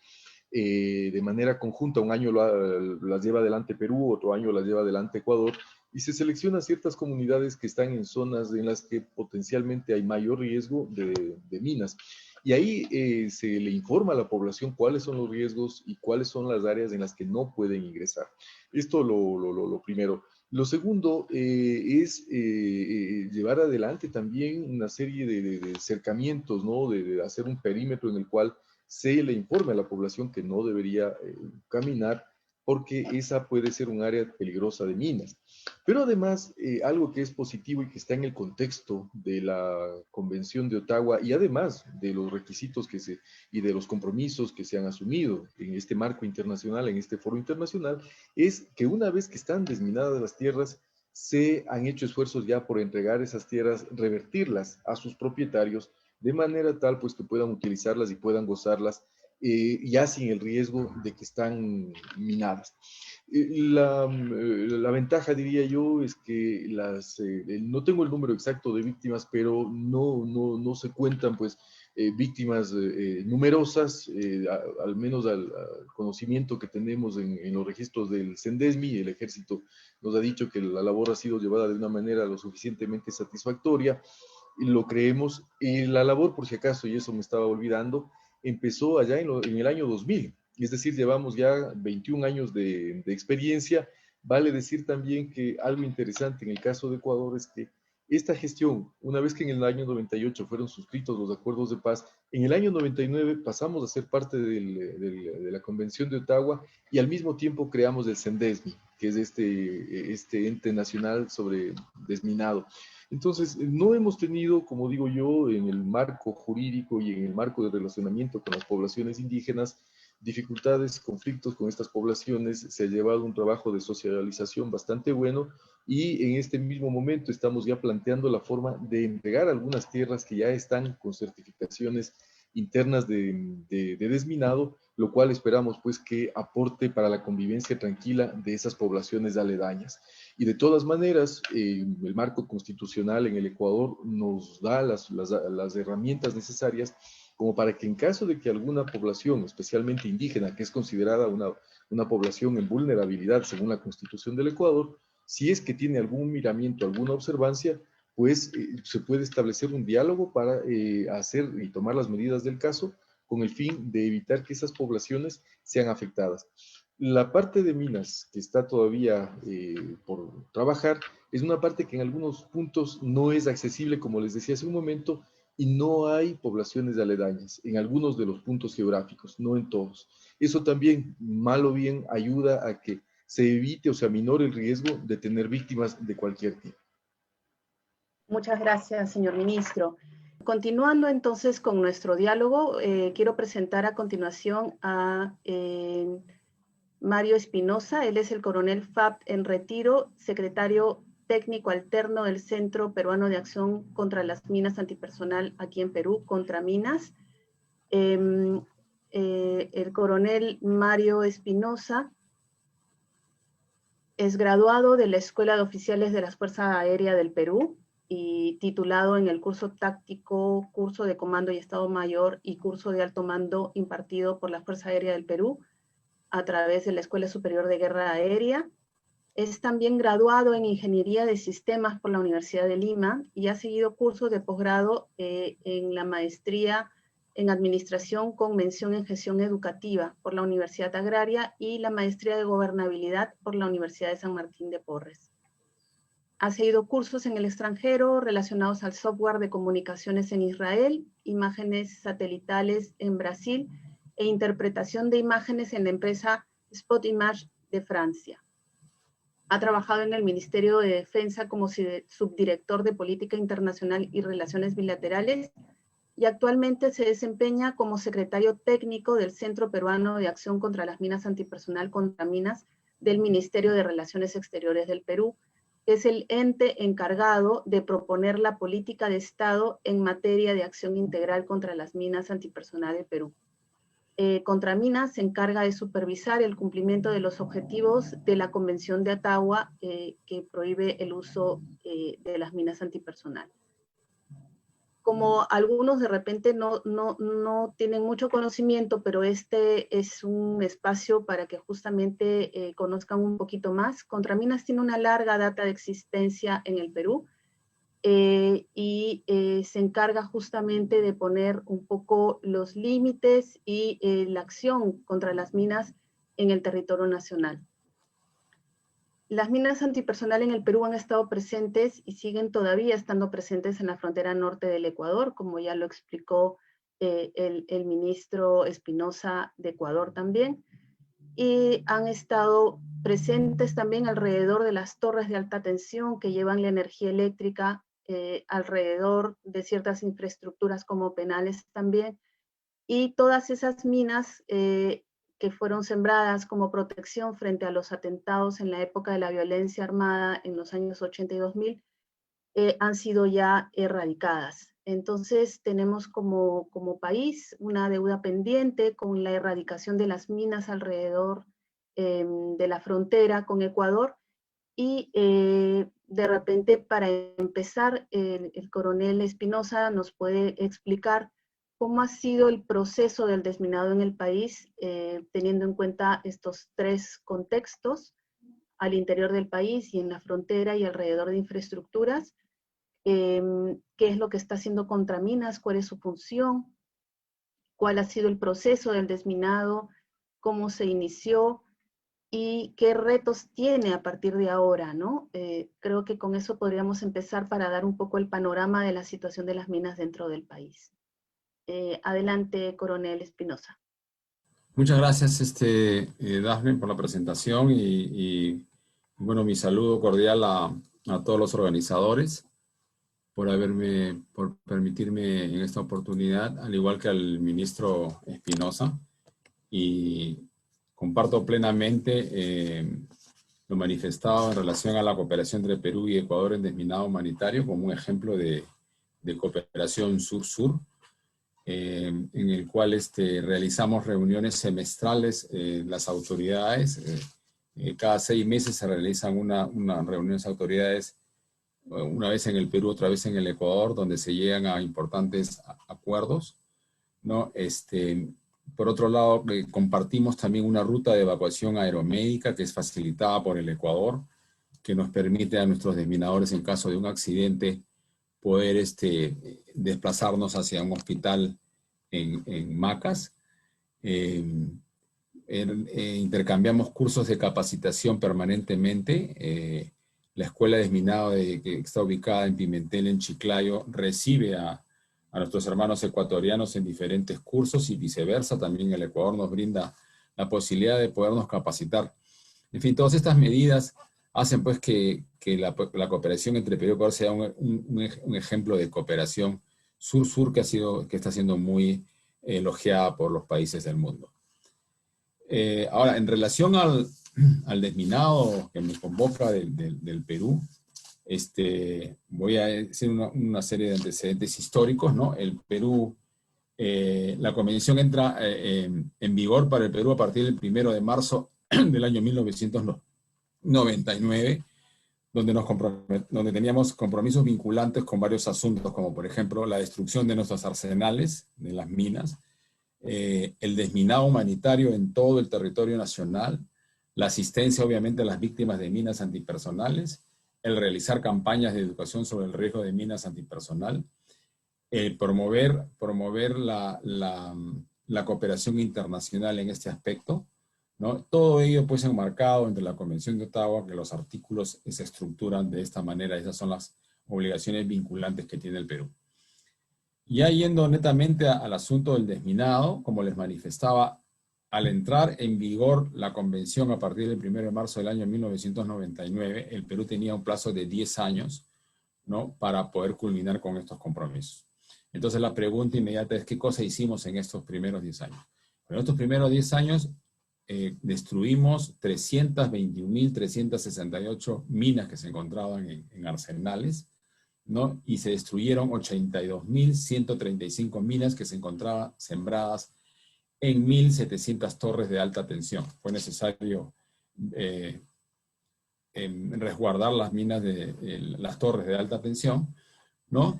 de manera conjunta. Un año las lleva adelante Perú, otro año las lleva adelante Ecuador, y se seleccionan ciertas comunidades que están en zonas en las que potencialmente hay mayor riesgo de minas. Y ahí se le informa a la población cuáles son los riesgos y cuáles son las áreas en las que no pueden ingresar. Esto lo primero. Lo segundo es llevar adelante también una serie de cercamientos, ¿no? De hacer un perímetro en el cual se le informe a la población que no debería caminar porque esa puede ser un área peligrosa de minas. Pero además, algo que es positivo y que está en el contexto de la Convención de Ottawa y además de los requisitos y de los compromisos que se han asumido en este marco internacional, en este foro internacional, es que una vez que están desminadas las tierras, se han hecho esfuerzos ya por entregar esas tierras, revertirlas a sus propietarios, de manera tal pues que puedan utilizarlas y puedan gozarlas ya sin el riesgo de que están minadas. La ventaja, diría yo, es que no tengo el número exacto de víctimas, pero no se cuentan pues víctimas numerosas, al menos al conocimiento que tenemos en los registros del CENDESMI. El ejército nos ha dicho que la labor ha sido llevada de una manera lo suficientemente satisfactoria, y lo creemos. Y la labor, por si acaso, y eso me estaba olvidando, empezó allá en el año 2000, es decir, llevamos ya 21 años de experiencia. Vale decir también que algo interesante en el caso de Ecuador es que esta gestión, una vez que en el año 98 fueron suscritos los acuerdos de paz, en el año 99 pasamos a ser parte de la Convención de Ottawa y al mismo tiempo creamos el CENDESMI, que es este ente nacional sobre desminado. Entonces, no hemos tenido, como digo yo, en el marco jurídico y en el marco de relacionamiento con las poblaciones indígenas, dificultades, conflictos con estas poblaciones. Se ha llevado un trabajo de socialización bastante bueno y en este mismo momento estamos ya planteando la forma de entregar algunas tierras que ya están con certificaciones internas de desminado, lo cual esperamos pues que aporte para la convivencia tranquila de esas poblaciones aledañas. Y de todas maneras, el marco constitucional en el Ecuador nos da las herramientas necesarias como para que en caso de que alguna población, especialmente indígena, que es considerada una población en vulnerabilidad según la Constitución del Ecuador, si es que tiene algún miramiento, alguna observancia, pues se puede establecer un diálogo para hacer y tomar las medidas del caso con el fin de evitar que esas poblaciones sean afectadas. La parte de minas que está todavía por trabajar es una parte que en algunos puntos no es accesible, como les decía hace un momento, y no hay poblaciones aledañas en algunos de los puntos geográficos, no en todos. Eso también, mal o bien, ayuda a que se evite o se aminore el riesgo de tener víctimas de cualquier tipo. Muchas gracias, señor ministro. Continuando entonces con nuestro diálogo, quiero presentar a continuación a Mario Espinosa. Él es el coronel FAP en retiro, secretario técnico alterno del Centro Peruano de Acción contra las Minas Antipersonal aquí en Perú, Contraminas. El coronel Mario Espinosa es graduado de la Escuela de Oficiales de la Fuerza Aérea del Perú y titulado en el curso táctico, curso de comando y Estado Mayor y curso de alto mando impartido por la Fuerza Aérea del Perú a través de la Escuela Superior de Guerra Aérea. Es también graduado en Ingeniería de Sistemas por la Universidad de Lima y ha seguido cursos de posgrado en la maestría en Administración con mención en Gestión Educativa por la Universidad Agraria y la maestría de Gobernabilidad por la Universidad de San Martín de Porres. Ha seguido cursos en el extranjero relacionados al software de comunicaciones en Israel, imágenes satelitales en Brasil e interpretación de imágenes en la empresa Spot Image de Francia. Ha trabajado en el Ministerio de Defensa como subdirector de Política Internacional y Relaciones Bilaterales y actualmente se desempeña como secretario técnico del Centro Peruano de Acción contra las Minas Antipersonal Contraminas del Ministerio de Relaciones Exteriores del Perú, que es el ente encargado de proponer la política de Estado en materia de acción integral contra las minas antipersonal de Perú. Contraminas se encarga de supervisar el cumplimiento de los objetivos de la Convención de Ottawa que prohíbe el uso de las minas antipersonal. Como algunos de repente no tienen mucho conocimiento, pero este es un espacio para que justamente conozcan un poquito más. Contraminas tiene una larga data de existencia en el Perú, y se encarga justamente de poner un poco los límites y la acción contra las minas en el territorio nacional. Las minas antipersonal en el Perú han estado presentes y siguen todavía estando presentes en la frontera norte del Ecuador, como ya lo explicó el ministro Espinosa de Ecuador también, y han estado presentes también alrededor de las torres de alta tensión que llevan la energía eléctrica alrededor de ciertas infraestructuras como penales también, y todas esas minas que fueron sembradas como protección frente a los atentados en la época de la violencia armada en los años 80 y 2000, han sido ya erradicadas. Entonces tenemos como país una deuda pendiente con la erradicación de las minas alrededor de la frontera con Ecuador, y de repente, para empezar, el coronel Espinosa nos puede explicar cómo ha sido el proceso del desminado en el país, teniendo en cuenta estos tres contextos, al interior del país y en la frontera y alrededor de infraestructuras. ¿Qué es lo que está haciendo Contraminas? ¿Cuál es su función? ¿Cuál ha sido el proceso del desminado? ¿Cómo se inició? ¿Y qué retos tiene a partir de ahora, ¿no? Creo que con eso podríamos empezar para dar un poco el panorama de la situación de las minas dentro del país. Adelante, coronel Espinosa. Muchas gracias, Dafne, por la presentación y bueno, mi saludo cordial a todos los organizadores por permitirme en esta oportunidad, al igual que al ministro Espinosa, y comparto plenamente lo manifestado en relación a la cooperación entre Perú y Ecuador en desminado humanitario como un ejemplo de cooperación sur-sur, en el cual realizamos reuniones semestrales, las autoridades. Cada 6 meses se realizan una reuniones de autoridades, una vez en el Perú, otra vez en el Ecuador, donde se llegan a importantes acuerdos, ¿no? Por otro lado, compartimos también una ruta de evacuación aeromédica que es facilitada por el Ecuador, que nos permite a nuestros desminadores, en caso de un accidente, poder desplazarnos hacia un hospital en Macas. Intercambiamos cursos de capacitación permanentemente. La Escuela de Desminado que está ubicada en Pimentel, en Chiclayo, recibe a nuestros hermanos ecuatorianos en diferentes cursos y viceversa. También el Ecuador nos brinda la posibilidad de podernos capacitar. En fin, todas estas medidas hacen pues que la cooperación entre Perú y Ecuador sea un ejemplo de cooperación sur-sur que está siendo muy elogiada por los países del mundo. Ahora, en relación al desminado que me convoca del Perú, voy a decir una serie de antecedentes históricos, ¿no? El Perú, la convención entra en vigor para el Perú a partir del 1 de marzo del año 1999, donde teníamos compromisos vinculantes con varios asuntos, como por ejemplo la destrucción de nuestros arsenales, de las minas, el desminado humanitario en todo el territorio nacional, la asistencia obviamente a las víctimas de minas antipersonales, el realizar campañas de educación sobre el riesgo de minas antipersonal, promover la cooperación internacional en este aspecto, ¿no? Todo ello pues enmarcado entre la Convención de Ottawa, que los artículos se estructuran de esta manera. Esas son las obligaciones vinculantes que tiene el Perú. Ya yendo netamente al asunto del desminado, como les manifestaba, al entrar en vigor la convención a partir del 1 de marzo del año 1999, el Perú tenía un plazo de 10 años, ¿no?, para poder culminar con estos compromisos. Entonces la pregunta inmediata es, ¿qué cosa hicimos en estos primeros 10 años? En estos primeros 10 años destruimos 321.368 minas que se encontraban en arsenales, ¿no? Y se destruyeron 82.135 minas que se encontraban sembradas en 1.700 torres de alta tensión. Fue necesario resguardar las minas de las torres de alta tensión, ¿no?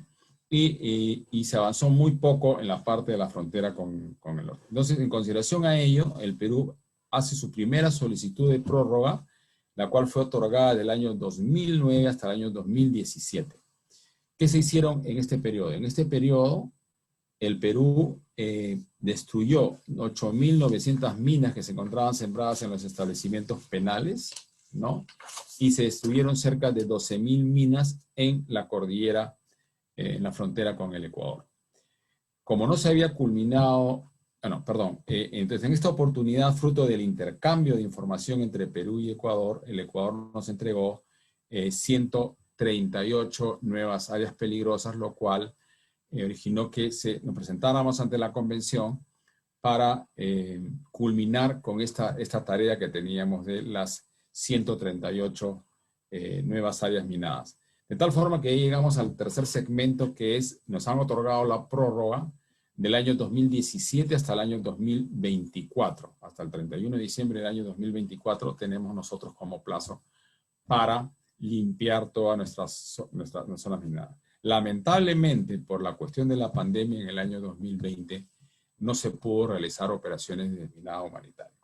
Y se avanzó muy poco en la parte de la frontera con el norte. Entonces, en consideración a ello, el Perú hace su primera solicitud de prórroga, la cual fue otorgada del año 2009 hasta el año 2017. ¿Qué se hicieron en este periodo? En este periodo, el Perú destruyó 8.900 minas que se encontraban sembradas en los establecimientos penales, ¿no? Y se destruyeron cerca de 12.000 minas en la cordillera, en la frontera con el Ecuador. Como no se había culminado, entonces en esta oportunidad, fruto del intercambio de información entre Perú y Ecuador, el Ecuador nos entregó 138 nuevas áreas peligrosas, lo cual originó que nos presentáramos ante la convención para culminar con esta tarea que teníamos de las 138 nuevas áreas minadas. De tal forma que llegamos al tercer segmento, que es, nos han otorgado la prórroga del año 2017 hasta el año 2024. Hasta el 31 de diciembre del año 2024 tenemos nosotros como plazo para limpiar todas nuestras zonas minadas. Lamentablemente, por la cuestión de la pandemia en el año 2020, no se pudo realizar operaciones de desminado humanitario,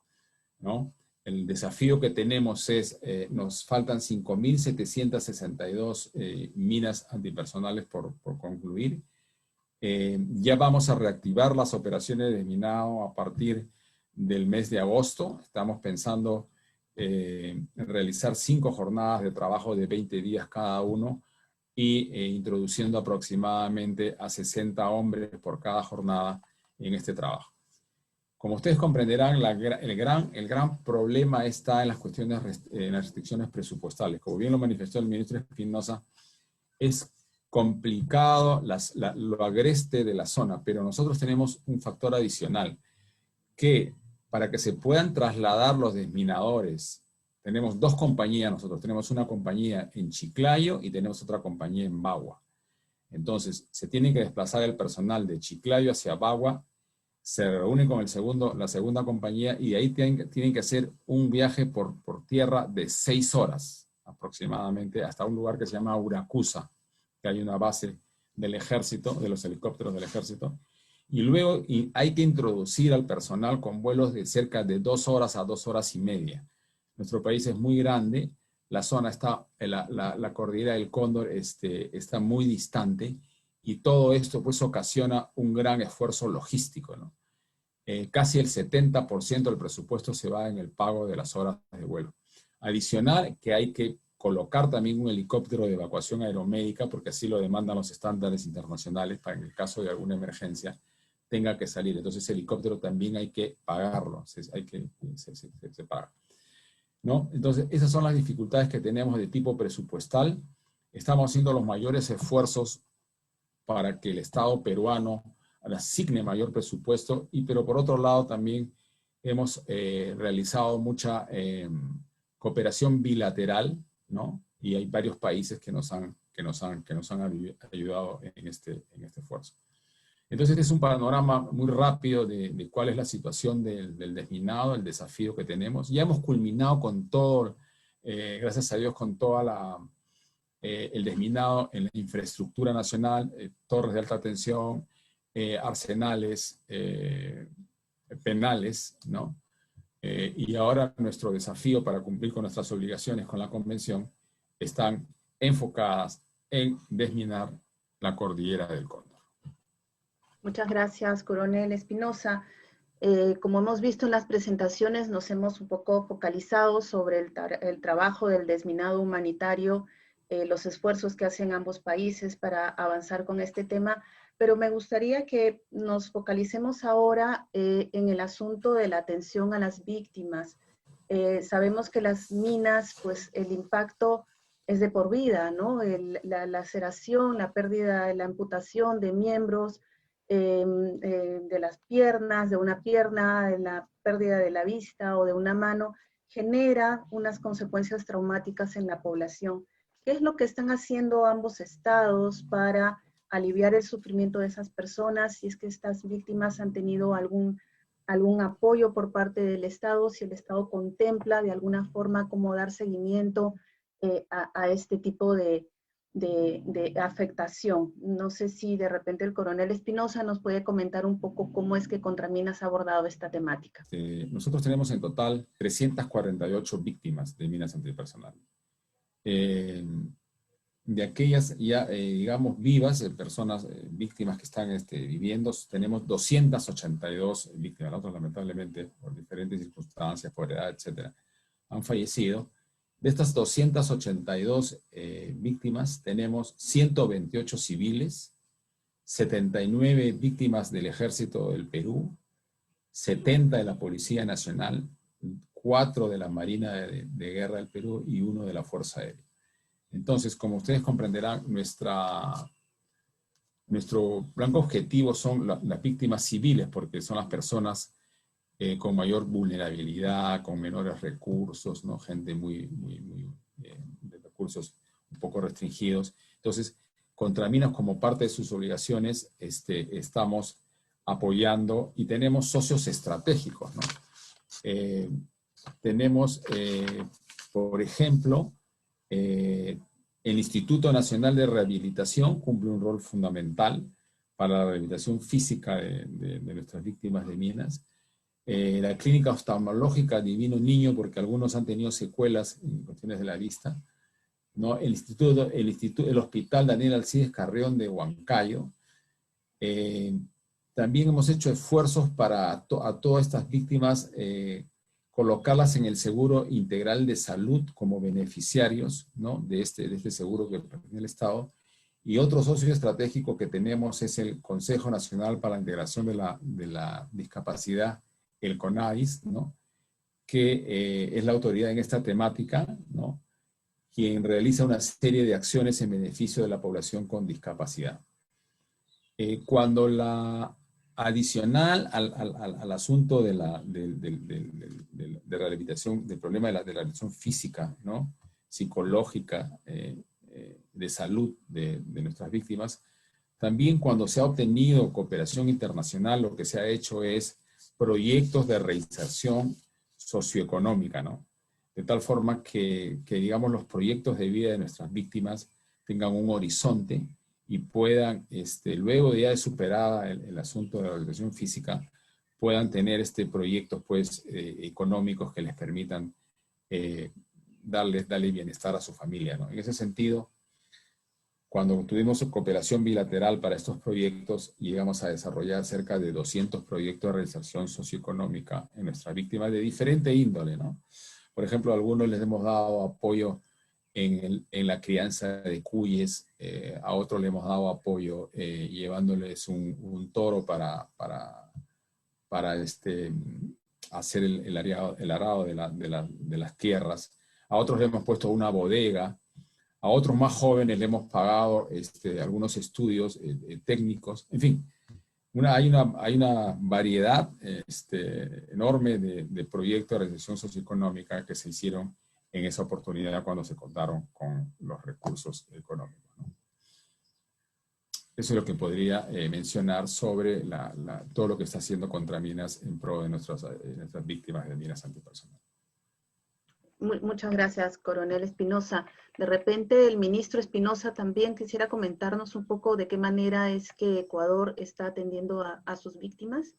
¿no? El desafío que tenemos es, nos faltan 5.762 minas antipersonales por concluir. Ya vamos a reactivar las operaciones de desminado a partir del mes de agosto. Estamos pensando en realizar 5 jornadas de trabajo de 20 días cada uno y introduciendo aproximadamente a 60 hombres por cada jornada en este trabajo. Como ustedes comprenderán, el gran problema está en las cuestiones, en las restricciones presupuestales. Como bien lo manifestó el ministro Espinosa, es complicado lo agreste de la zona, pero nosotros tenemos un factor adicional, que para que se puedan trasladar los desminadores, tenemos 2 compañías nosotros, tenemos una compañía en Chiclayo y tenemos otra compañía en Bagua. Entonces, se tiene que desplazar el personal de Chiclayo hacia Bagua, se reúne con la segunda compañía y ahí tienen que hacer un viaje por tierra de 6 horas aproximadamente hasta un lugar que se llama Uracusa, que hay una base del ejército, de los helicópteros del ejército, y luego hay que introducir al personal con vuelos de cerca de 2 horas a 2 horas y media. Nuestro país es muy grande, la zona está, la cordillera del Cóndor está muy distante, y todo esto pues ocasiona un gran esfuerzo logístico, ¿no? Casi el 70% del presupuesto se va en el pago de las horas de vuelo. Adicional, que hay que colocar también un helicóptero de evacuación aeromédica, porque así lo demandan los estándares internacionales para en el caso de alguna emergencia tenga que salir. Entonces ese helicóptero también hay que pagarlo, se paga, ¿no? Entonces esas son las dificultades que tenemos de tipo presupuestal. Estamos haciendo los mayores esfuerzos para que el Estado peruano asigne mayor presupuesto, pero por otro lado también hemos realizado mucha cooperación bilateral, ¿no? Y hay varios países que nos han ayudado en este esfuerzo. Entonces es un panorama muy rápido de cuál es la situación del desminado, el desafío que tenemos. Ya hemos culminado con todo, gracias a Dios, con toda el desminado en la infraestructura nacional, torres de alta tensión, arsenales penales, ¿no? Y ahora nuestro desafío para cumplir con nuestras obligaciones con la convención están enfocadas en desminar la cordillera del Cóndor. Muchas gracias, Coronel Espinosa. Como hemos visto en las presentaciones, nos hemos un poco focalizado sobre el trabajo del desminado humanitario, los esfuerzos que hacen ambos países para avanzar con este tema, pero me gustaría que nos focalicemos ahora en el asunto de la atención a las víctimas. Sabemos que las minas, pues el impacto es de por vida, ¿no? La laceración, la pérdida, la amputación de miembros, de las piernas, de una pierna, de la pérdida de la vista o de una mano, genera unas consecuencias traumáticas en la población. ¿Qué es lo que están haciendo ambos estados para aliviar el sufrimiento de esas personas, si es que estas víctimas han tenido algún algún apoyo por parte del Estado, si el Estado contempla de alguna forma cómo dar seguimiento a este tipo de afectación. No sé si de repente el coronel Espinosa nos puede comentar un poco cómo es que Contraminas ha abordado esta temática. Nosotros tenemos en total 348 víctimas de minas antipersonal. De aquellas ya, digamos, vivas, personas, víctimas que están viviendo, tenemos 282 víctimas. Otras, lamentablemente, por diferentes circunstancias, por edad, etcétera, han fallecido. De estas 282 víctimas, tenemos 128 civiles, 79 víctimas del Ejército del Perú, 70 de la Policía Nacional, 4 de la Marina de Guerra del Perú y 1 de la Fuerza Aérea. Entonces, como ustedes comprenderán, nuestro blanco objetivo son las víctimas civiles, porque son las personas con mayor vulnerabilidad, con menores recursos, ¿no? Gente de recursos un poco restringidos. Entonces, Contraminas, como parte de sus obligaciones, estamos apoyando y tenemos socios estratégicos, ¿no? Tenemos, por ejemplo, el Instituto Nacional de Rehabilitación cumple un rol fundamental para la rehabilitación física de nuestras víctimas de minas. La Clínica Oftalmológica Divino Niño, porque algunos han tenido secuelas en cuestiones de la vista, ¿no? El Hospital Daniel Alcides Carrión de Huancayo. También hemos hecho esfuerzos para a todas estas víctimas colocarlas en el Seguro Integral de Salud como beneficiarios, ¿no? de este seguro que pertenece al Estado. Y otro socio estratégico que tenemos es el Consejo Nacional para la Integración de la Discapacidad, el CONADIS, ¿no? Que es la autoridad en esta temática, ¿no? Quien realiza una serie de acciones en beneficio de la población con discapacidad. Cuando adicional al asunto de rehabilitación, del problema de la rehabilitación física, ¿no? Psicológica, de salud de nuestras víctimas, también cuando se ha obtenido cooperación internacional, lo que se ha hecho es proyectos de reinserción socioeconómica, ¿no? De tal forma que digamos, los proyectos de vida de nuestras víctimas tengan un horizonte y puedan, luego de ya superada el asunto de la rehabilitación física, puedan tener proyectos pues, económicos que les permitan darle bienestar a su familia, ¿no? En ese sentido, cuando tuvimos cooperación bilateral para estos proyectos, llegamos a desarrollar cerca de 200 proyectos de reinserción socioeconómica en nuestras víctimas de diferente índole, ¿no? Por ejemplo, a algunos les hemos dado apoyo en la crianza de cuyes, a otros le hemos dado apoyo llevándoles un toro para hacer el arado de las tierras. A otros le hemos puesto una bodega. A otros más jóvenes le hemos pagado algunos estudios técnicos. En fin, hay una variedad enorme de proyectos de reinserción socioeconómica que se hicieron en esa oportunidad cuando se contaron con los recursos económicos, ¿no? Eso es lo que podría mencionar sobre todo lo que está haciendo Contraminas en pro de nuestras víctimas de minas antipersonal. Muchas gracias, coronel Espinosa. De repente, el ministro Espinosa también quisiera comentarnos un poco de qué manera es que Ecuador está atendiendo a sus víctimas.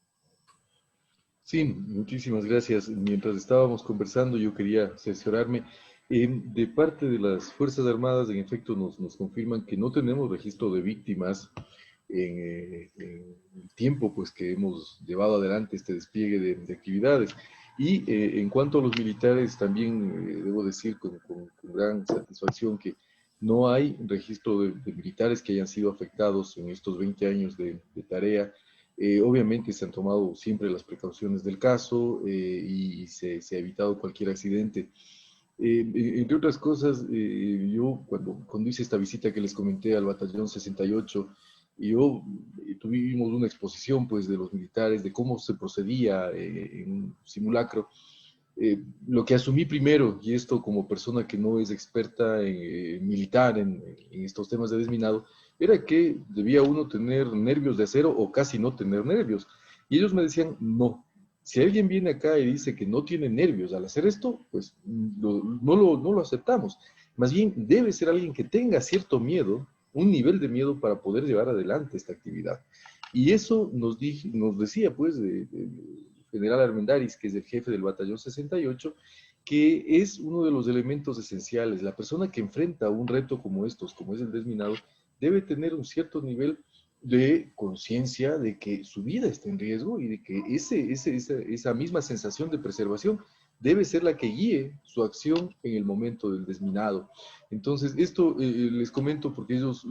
Sí, muchísimas gracias. Mientras estábamos conversando, yo quería cerciorarme. De parte de las Fuerzas Armadas, en efecto, nos confirman que no tenemos registro de víctimas en el tiempo pues, que hemos llevado adelante este despliegue de actividades. Y en cuanto a los militares, también debo decir con gran satisfacción que no hay registro de militares que hayan sido afectados en estos 20 años de tarea. Obviamente se han tomado siempre las precauciones del caso y se ha evitado cualquier accidente. Entre otras cosas, yo cuando hice esta visita que les comenté al batallón 68, tuvimos una exposición pues, de los militares, de cómo se procedía en un simulacro. Lo que asumí primero, y esto como persona que no es experta militar en estos temas de desminado, era que debía uno tener nervios de acero o casi no tener nervios. Y ellos me decían, no, Si alguien viene acá y dice que no tiene nervios al hacer esto, pues no lo aceptamos. Más bien debe ser alguien que tenga cierto miedo, un nivel de miedo para poder llevar adelante esta actividad. Y eso nos decía, pues, el general Armendáriz, que es el jefe del batallón 68, que es uno de los elementos esenciales. La persona que enfrenta un reto como estos, como es el desminado, debe tener un cierto nivel de conciencia de que su vida está en riesgo y de que esa misma sensación de preservación debe ser la que guíe su acción en el momento del desminado. Entonces, esto les comento porque ellos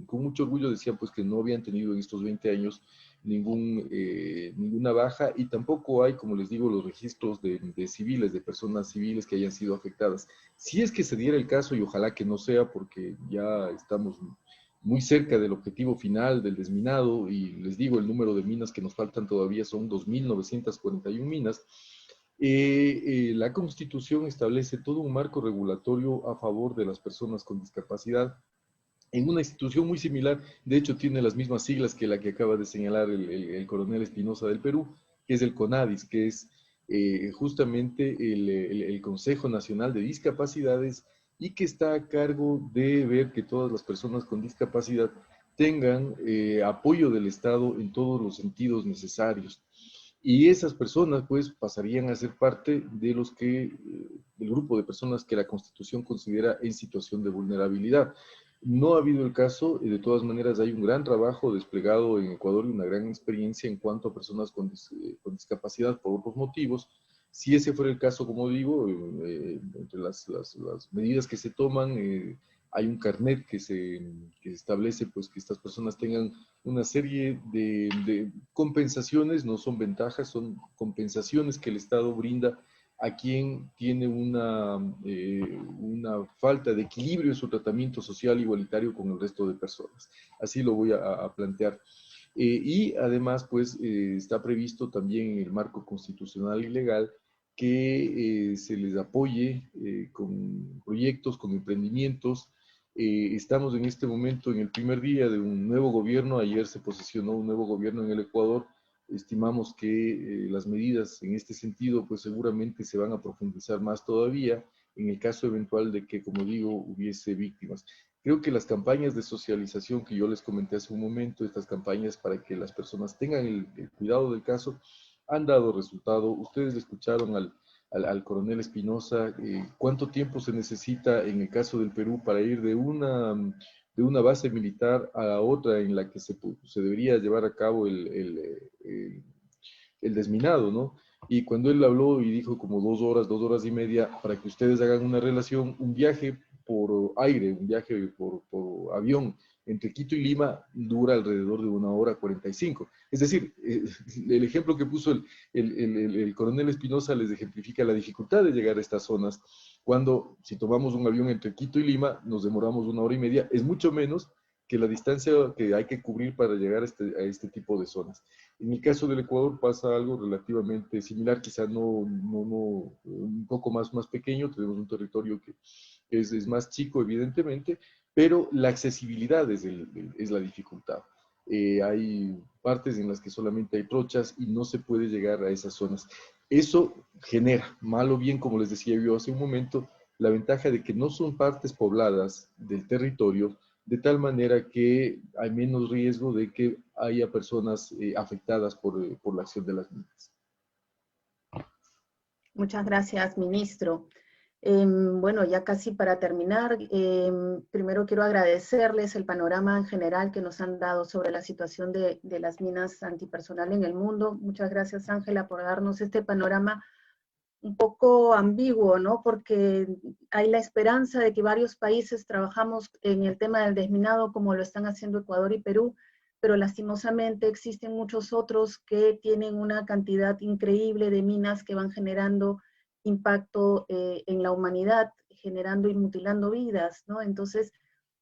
con mucho orgullo decían pues que no habían tenido en estos 20 años ninguna baja y tampoco hay, como les digo, los registros de civiles, de personas civiles que hayan sido afectadas. Si es que se diera el caso, y ojalá que no sea, porque ya estamos muy cerca del objetivo final del desminado, y les digo, el número de minas que nos faltan todavía son 2.941 minas. La Constitución establece todo un marco regulatorio a favor de las personas con discapacidad en una institución muy similar, de hecho tiene las mismas siglas que la que acaba de señalar el coronel Espinosa del Perú, que es el CONADIS, que es justamente el Consejo Nacional de Discapacidades y que está a cargo de ver que todas las personas con discapacidad tengan apoyo del Estado en todos los sentidos necesarios. Y esas personas pues pasarían a ser parte de del grupo de personas que la Constitución considera en situación de vulnerabilidad. No ha habido el caso, y de todas maneras hay un gran trabajo desplegado en Ecuador y una gran experiencia en cuanto a personas con discapacidad por otros motivos. Si ese fuera el caso, como digo, entre las medidas que se toman, hay un carnet que establece pues, que estas personas tengan una serie de compensaciones, no son ventajas, son compensaciones que el Estado brinda a quien tiene una falta de equilibrio en su tratamiento social igualitario con el resto de personas. Así lo voy a plantear. Y además, pues, está previsto también en el marco constitucional y legal que se les apoye con proyectos, con emprendimientos. Estamos en este momento en el primer día de un nuevo gobierno. Ayer se posesionó un nuevo gobierno en el Ecuador. Estimamos que las medidas en este sentido, pues seguramente se van a profundizar más todavía en el caso eventual de que, como digo, hubiese víctimas. Creo que las campañas de socialización que yo les comenté hace un momento, estas campañas para que las personas tengan el cuidado del caso, han dado resultado. Ustedes le escucharon al coronel Espinosa, cuánto tiempo se necesita en el caso del Perú para ir de una base militar a otra en la que se debería llevar a cabo el desminado, ¿no? Y cuando él habló y dijo como 2 horas y media, para que ustedes hagan una relación, un viaje por aire, un viaje por avión entre Quito y Lima dura alrededor de 1 hora 45. Es decir, el ejemplo que puso el coronel Espinosa les ejemplifica la dificultad de llegar a estas zonas, cuando si tomamos un avión entre Quito y Lima nos demoramos 1 hora y media, es mucho menos que la distancia que hay que cubrir para llegar a este tipo de zonas. En el caso del Ecuador pasa algo relativamente similar, quizá un poco más pequeño, tenemos un territorio que es más chico evidentemente, pero la accesibilidad es la dificultad. Hay partes en las que solamente hay trochas y no se puede llegar a esas zonas. Eso genera, mal o bien, como les decía yo hace un momento, la ventaja de que no son partes pobladas del territorio, de tal manera que hay menos riesgo de que haya personas afectadas por la acción de las minas. Muchas gracias, ministro. Bueno, ya casi para terminar, primero quiero agradecerles el panorama en general que nos han dado sobre la situación de las minas antipersonal en el mundo. Muchas gracias, Ángela, por darnos este panorama un poco ambiguo, ¿no? Porque hay la esperanza de que varios países trabajamos en el tema del desminado como lo están haciendo Ecuador y Perú, pero lastimosamente existen muchos otros que tienen una cantidad increíble de minas que van generando impacto en la humanidad, generando y mutilando vidas, ¿no? Entonces,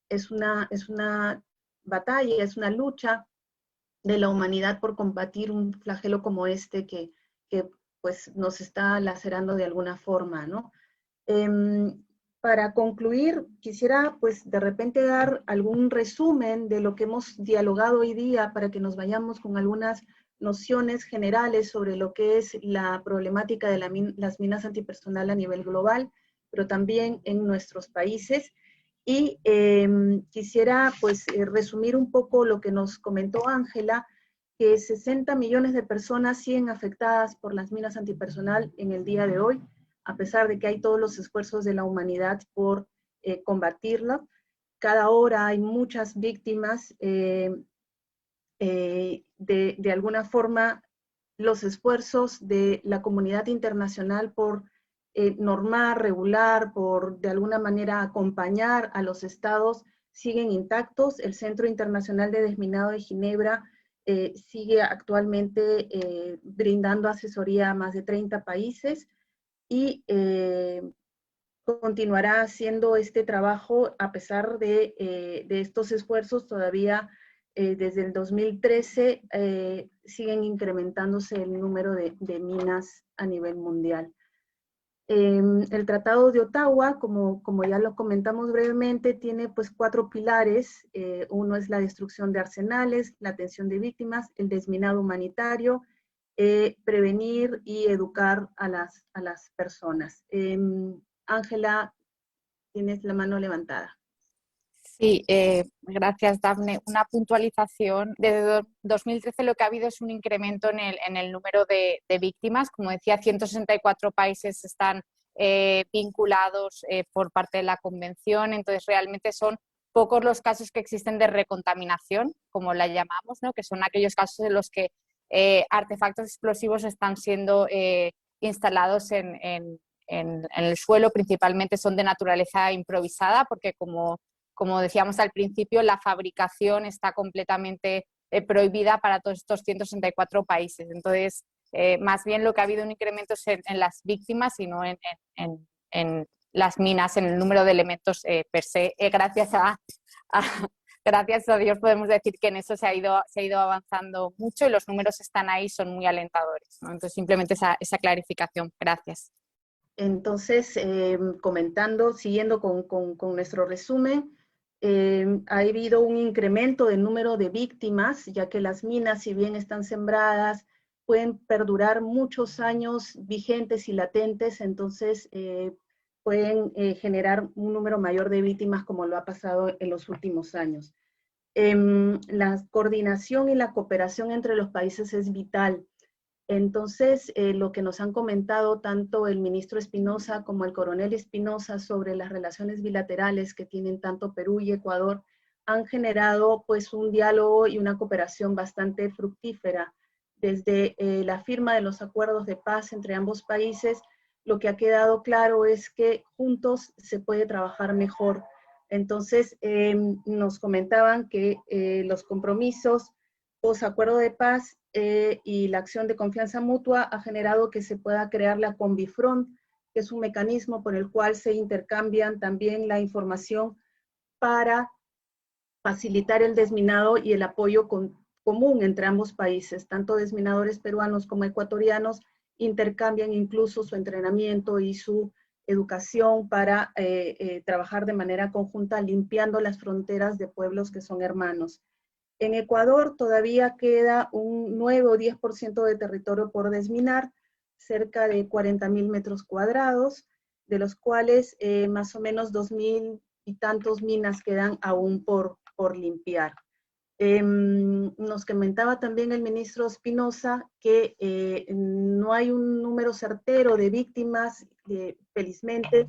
es una batalla, es una lucha de la humanidad por combatir un flagelo como este que pues nos está lacerando de alguna forma, ¿no? Para concluir, quisiera pues de repente dar algún resumen de lo que hemos dialogado hoy día para que nos vayamos con algunas nociones generales sobre lo que es la problemática de las minas antipersonal a nivel global, pero también en nuestros países. Y quisiera pues resumir un poco lo que nos comentó Ángela, que 60 millones de personas siguen afectadas por las minas antipersonal en el día de hoy, a pesar de que hay todos los esfuerzos de la humanidad por combatirlo. Cada hora hay muchas víctimas. De alguna forma, los esfuerzos de la comunidad internacional por normar, regular, por de alguna manera acompañar a los estados siguen intactos. El Centro Internacional de Desminado de Ginebra sigue actualmente brindando asesoría a más de 30 países y continuará haciendo este trabajo a pesar de estos esfuerzos. Todavía desde el 2013 siguen incrementándose el número de minas a nivel mundial. El Tratado de Ottawa, como ya lo comentamos brevemente, tiene pues 4 pilares. Uno es la destrucción de arsenales, la atención de víctimas, el desminado humanitario, prevenir y educar a las personas. Ángela, tienes la mano levantada. Sí, gracias, Dafne. Una puntualización. Desde 2013 lo que ha habido es un incremento en el número de víctimas. Como decía, 164 países están vinculados por parte de la Convención. Entonces, realmente son pocos los casos que existen de recontaminación, como la llamamos, ¿no? Que son aquellos casos en los que artefactos explosivos están siendo instalados en el suelo. Principalmente son de naturaleza improvisada, porque como decíamos al principio, la fabricación está completamente prohibida para todos estos 164 países. Entonces, más bien lo que ha habido un incremento es en las víctimas y no en las minas, en el número de elementos per se. Gracias a Dios podemos decir que en eso se ha ido avanzando mucho y los números están ahí, son muy alentadores, ¿no? Entonces, simplemente esa clarificación. Gracias. Entonces, siguiendo con nuestro resumen, ha habido un incremento del número de víctimas, ya que las minas, si bien están sembradas, pueden perdurar muchos años vigentes y latentes. Entonces pueden generar un número mayor de víctimas, como lo ha pasado en los últimos años. La coordinación y la cooperación entre los países es vital. Entonces, lo que nos han comentado tanto el ministro Espinosa como el coronel Espinosa sobre las relaciones bilaterales que tienen tanto Perú y Ecuador han generado pues un diálogo y una cooperación bastante fructífera. Desde la firma de los acuerdos de paz entre ambos países, lo que ha quedado claro es que juntos se puede trabajar mejor. Entonces, nos comentaban que los compromisos post-acuerdo de paz y la acción de confianza mutua ha generado que se pueda crear la Combifront, que es un mecanismo por el cual se intercambian también la información para facilitar el desminado y el apoyo común entre ambos países. Tanto desminadores peruanos como ecuatorianos intercambian incluso su entrenamiento y su educación para trabajar de manera conjunta, limpiando las fronteras de pueblos que son hermanos. En Ecuador todavía queda un 9 o 10% de territorio por desminar, cerca de 40.000 metros cuadrados, de los cuales más o menos 2.000 y tantos minas quedan aún por limpiar. Nos comentaba también el ministro Espinosa que no hay un número certero de víctimas, felizmente,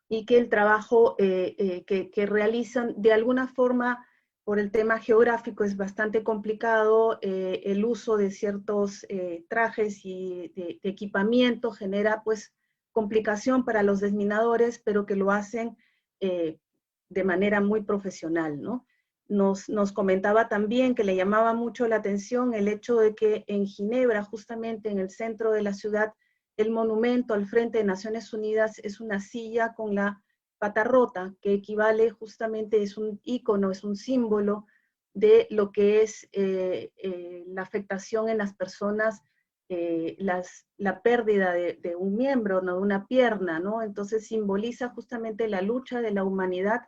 y que el trabajo que realizan de alguna forma por el tema geográfico es bastante complicado. El uso de ciertos trajes y de equipamiento genera pues complicación para los desminadores, pero que lo hacen de manera muy profesional, ¿no? Nos comentaba también que le llamaba mucho la atención el hecho de que en Ginebra, justamente en el centro de la ciudad, el monumento al frente de Naciones Unidas es una silla con la pata rota, que equivale justamente, es un ícono, es un símbolo de lo que es la afectación en las personas, la pérdida de un miembro, ¿no? De una pierna, ¿no? Entonces simboliza justamente la lucha de la humanidad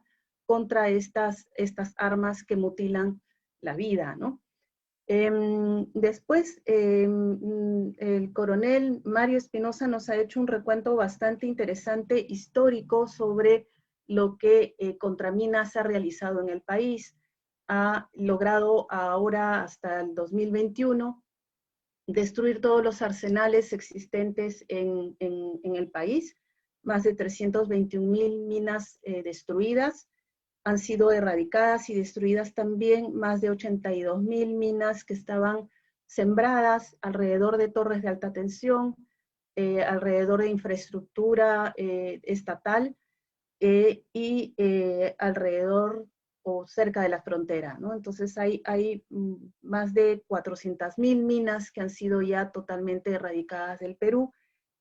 contra estas armas que mutilan la vida, ¿no? Después, el coronel Mario Espinosa nos ha hecho un recuento bastante interesante histórico sobre lo que Contraminas ha realizado en el país. Ha logrado ahora, hasta el 2021, destruir todos los arsenales existentes en el país, más de 321,000 minas destruidas. Han sido erradicadas y destruidas también más de 82,000 minas que estaban sembradas alrededor de torres de alta tensión, alrededor de infraestructura estatal y alrededor o cerca de la frontera, ¿no? Entonces hay más de 400,000 minas que han sido ya totalmente erradicadas del Perú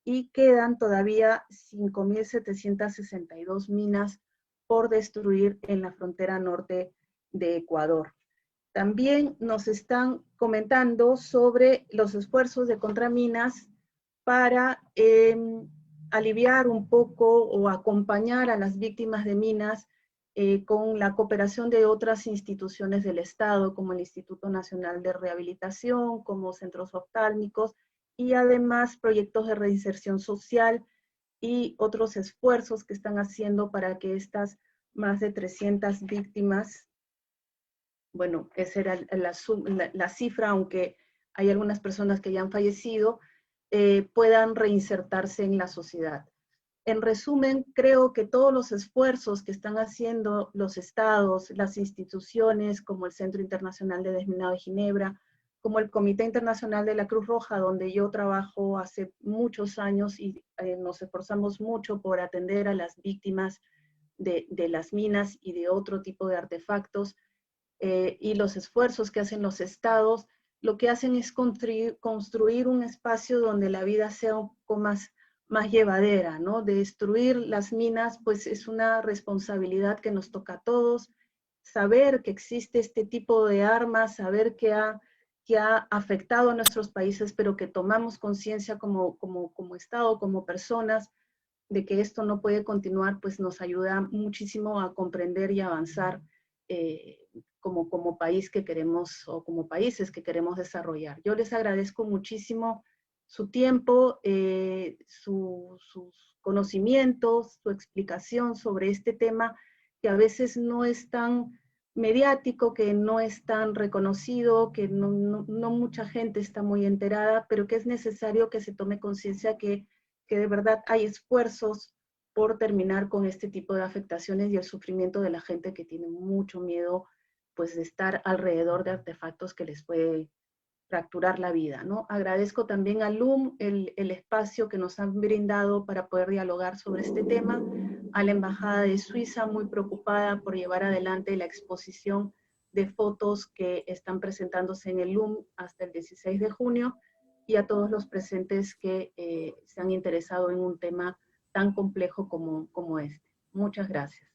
y quedan todavía 5,762 minas por destruir en la frontera norte de Ecuador. También nos están comentando sobre los esfuerzos de Contraminas para aliviar un poco o acompañar a las víctimas de minas con la cooperación de otras instituciones del Estado, como el Instituto Nacional de Rehabilitación, como centros oftálmicos, y además proyectos de reinserción social y otros esfuerzos que están haciendo para que estas más de 300 víctimas, bueno, esa era la cifra, aunque hay algunas personas que ya han fallecido, puedan reinsertarse en la sociedad. En resumen, creo que todos los esfuerzos que están haciendo los estados, las instituciones, como el Centro Internacional de Desminado de Ginebra, como el Comité Internacional de la Cruz Roja, donde yo trabajo hace muchos años y nos esforzamos mucho por atender a las víctimas de las minas y de otro tipo de artefactos, y los esfuerzos que hacen los estados, lo que hacen es construir un espacio donde la vida sea un poco más llevadera, ¿no? Destruir las minas, pues es una responsabilidad que nos toca a todos. Saber que existe este tipo de armas, saber que ha afectado a nuestros países, pero que tomamos conciencia como Estado, como personas, de que esto no puede continuar, pues nos ayuda muchísimo a comprender y avanzar como país que queremos, o como países que queremos desarrollar. Yo les agradezco muchísimo su tiempo, sus conocimientos, su explicación sobre este tema que a veces no es tan mediático, que no es tan reconocido, que no mucha gente está muy enterada, pero que es necesario que se tome conciencia que de verdad hay esfuerzos por terminar con este tipo de afectaciones y el sufrimiento de la gente que tiene mucho miedo, pues, de estar alrededor de artefactos que les puede fracturar la vida, ¿no? Agradezco también a LUM el espacio que nos han brindado para poder dialogar sobre este tema, a la Embajada de Suiza, muy preocupada por llevar adelante la exposición de fotos que están presentándose en el LUM hasta el 16 de junio, y a todos los presentes que se han interesado en un tema tan complejo como este. Muchas gracias.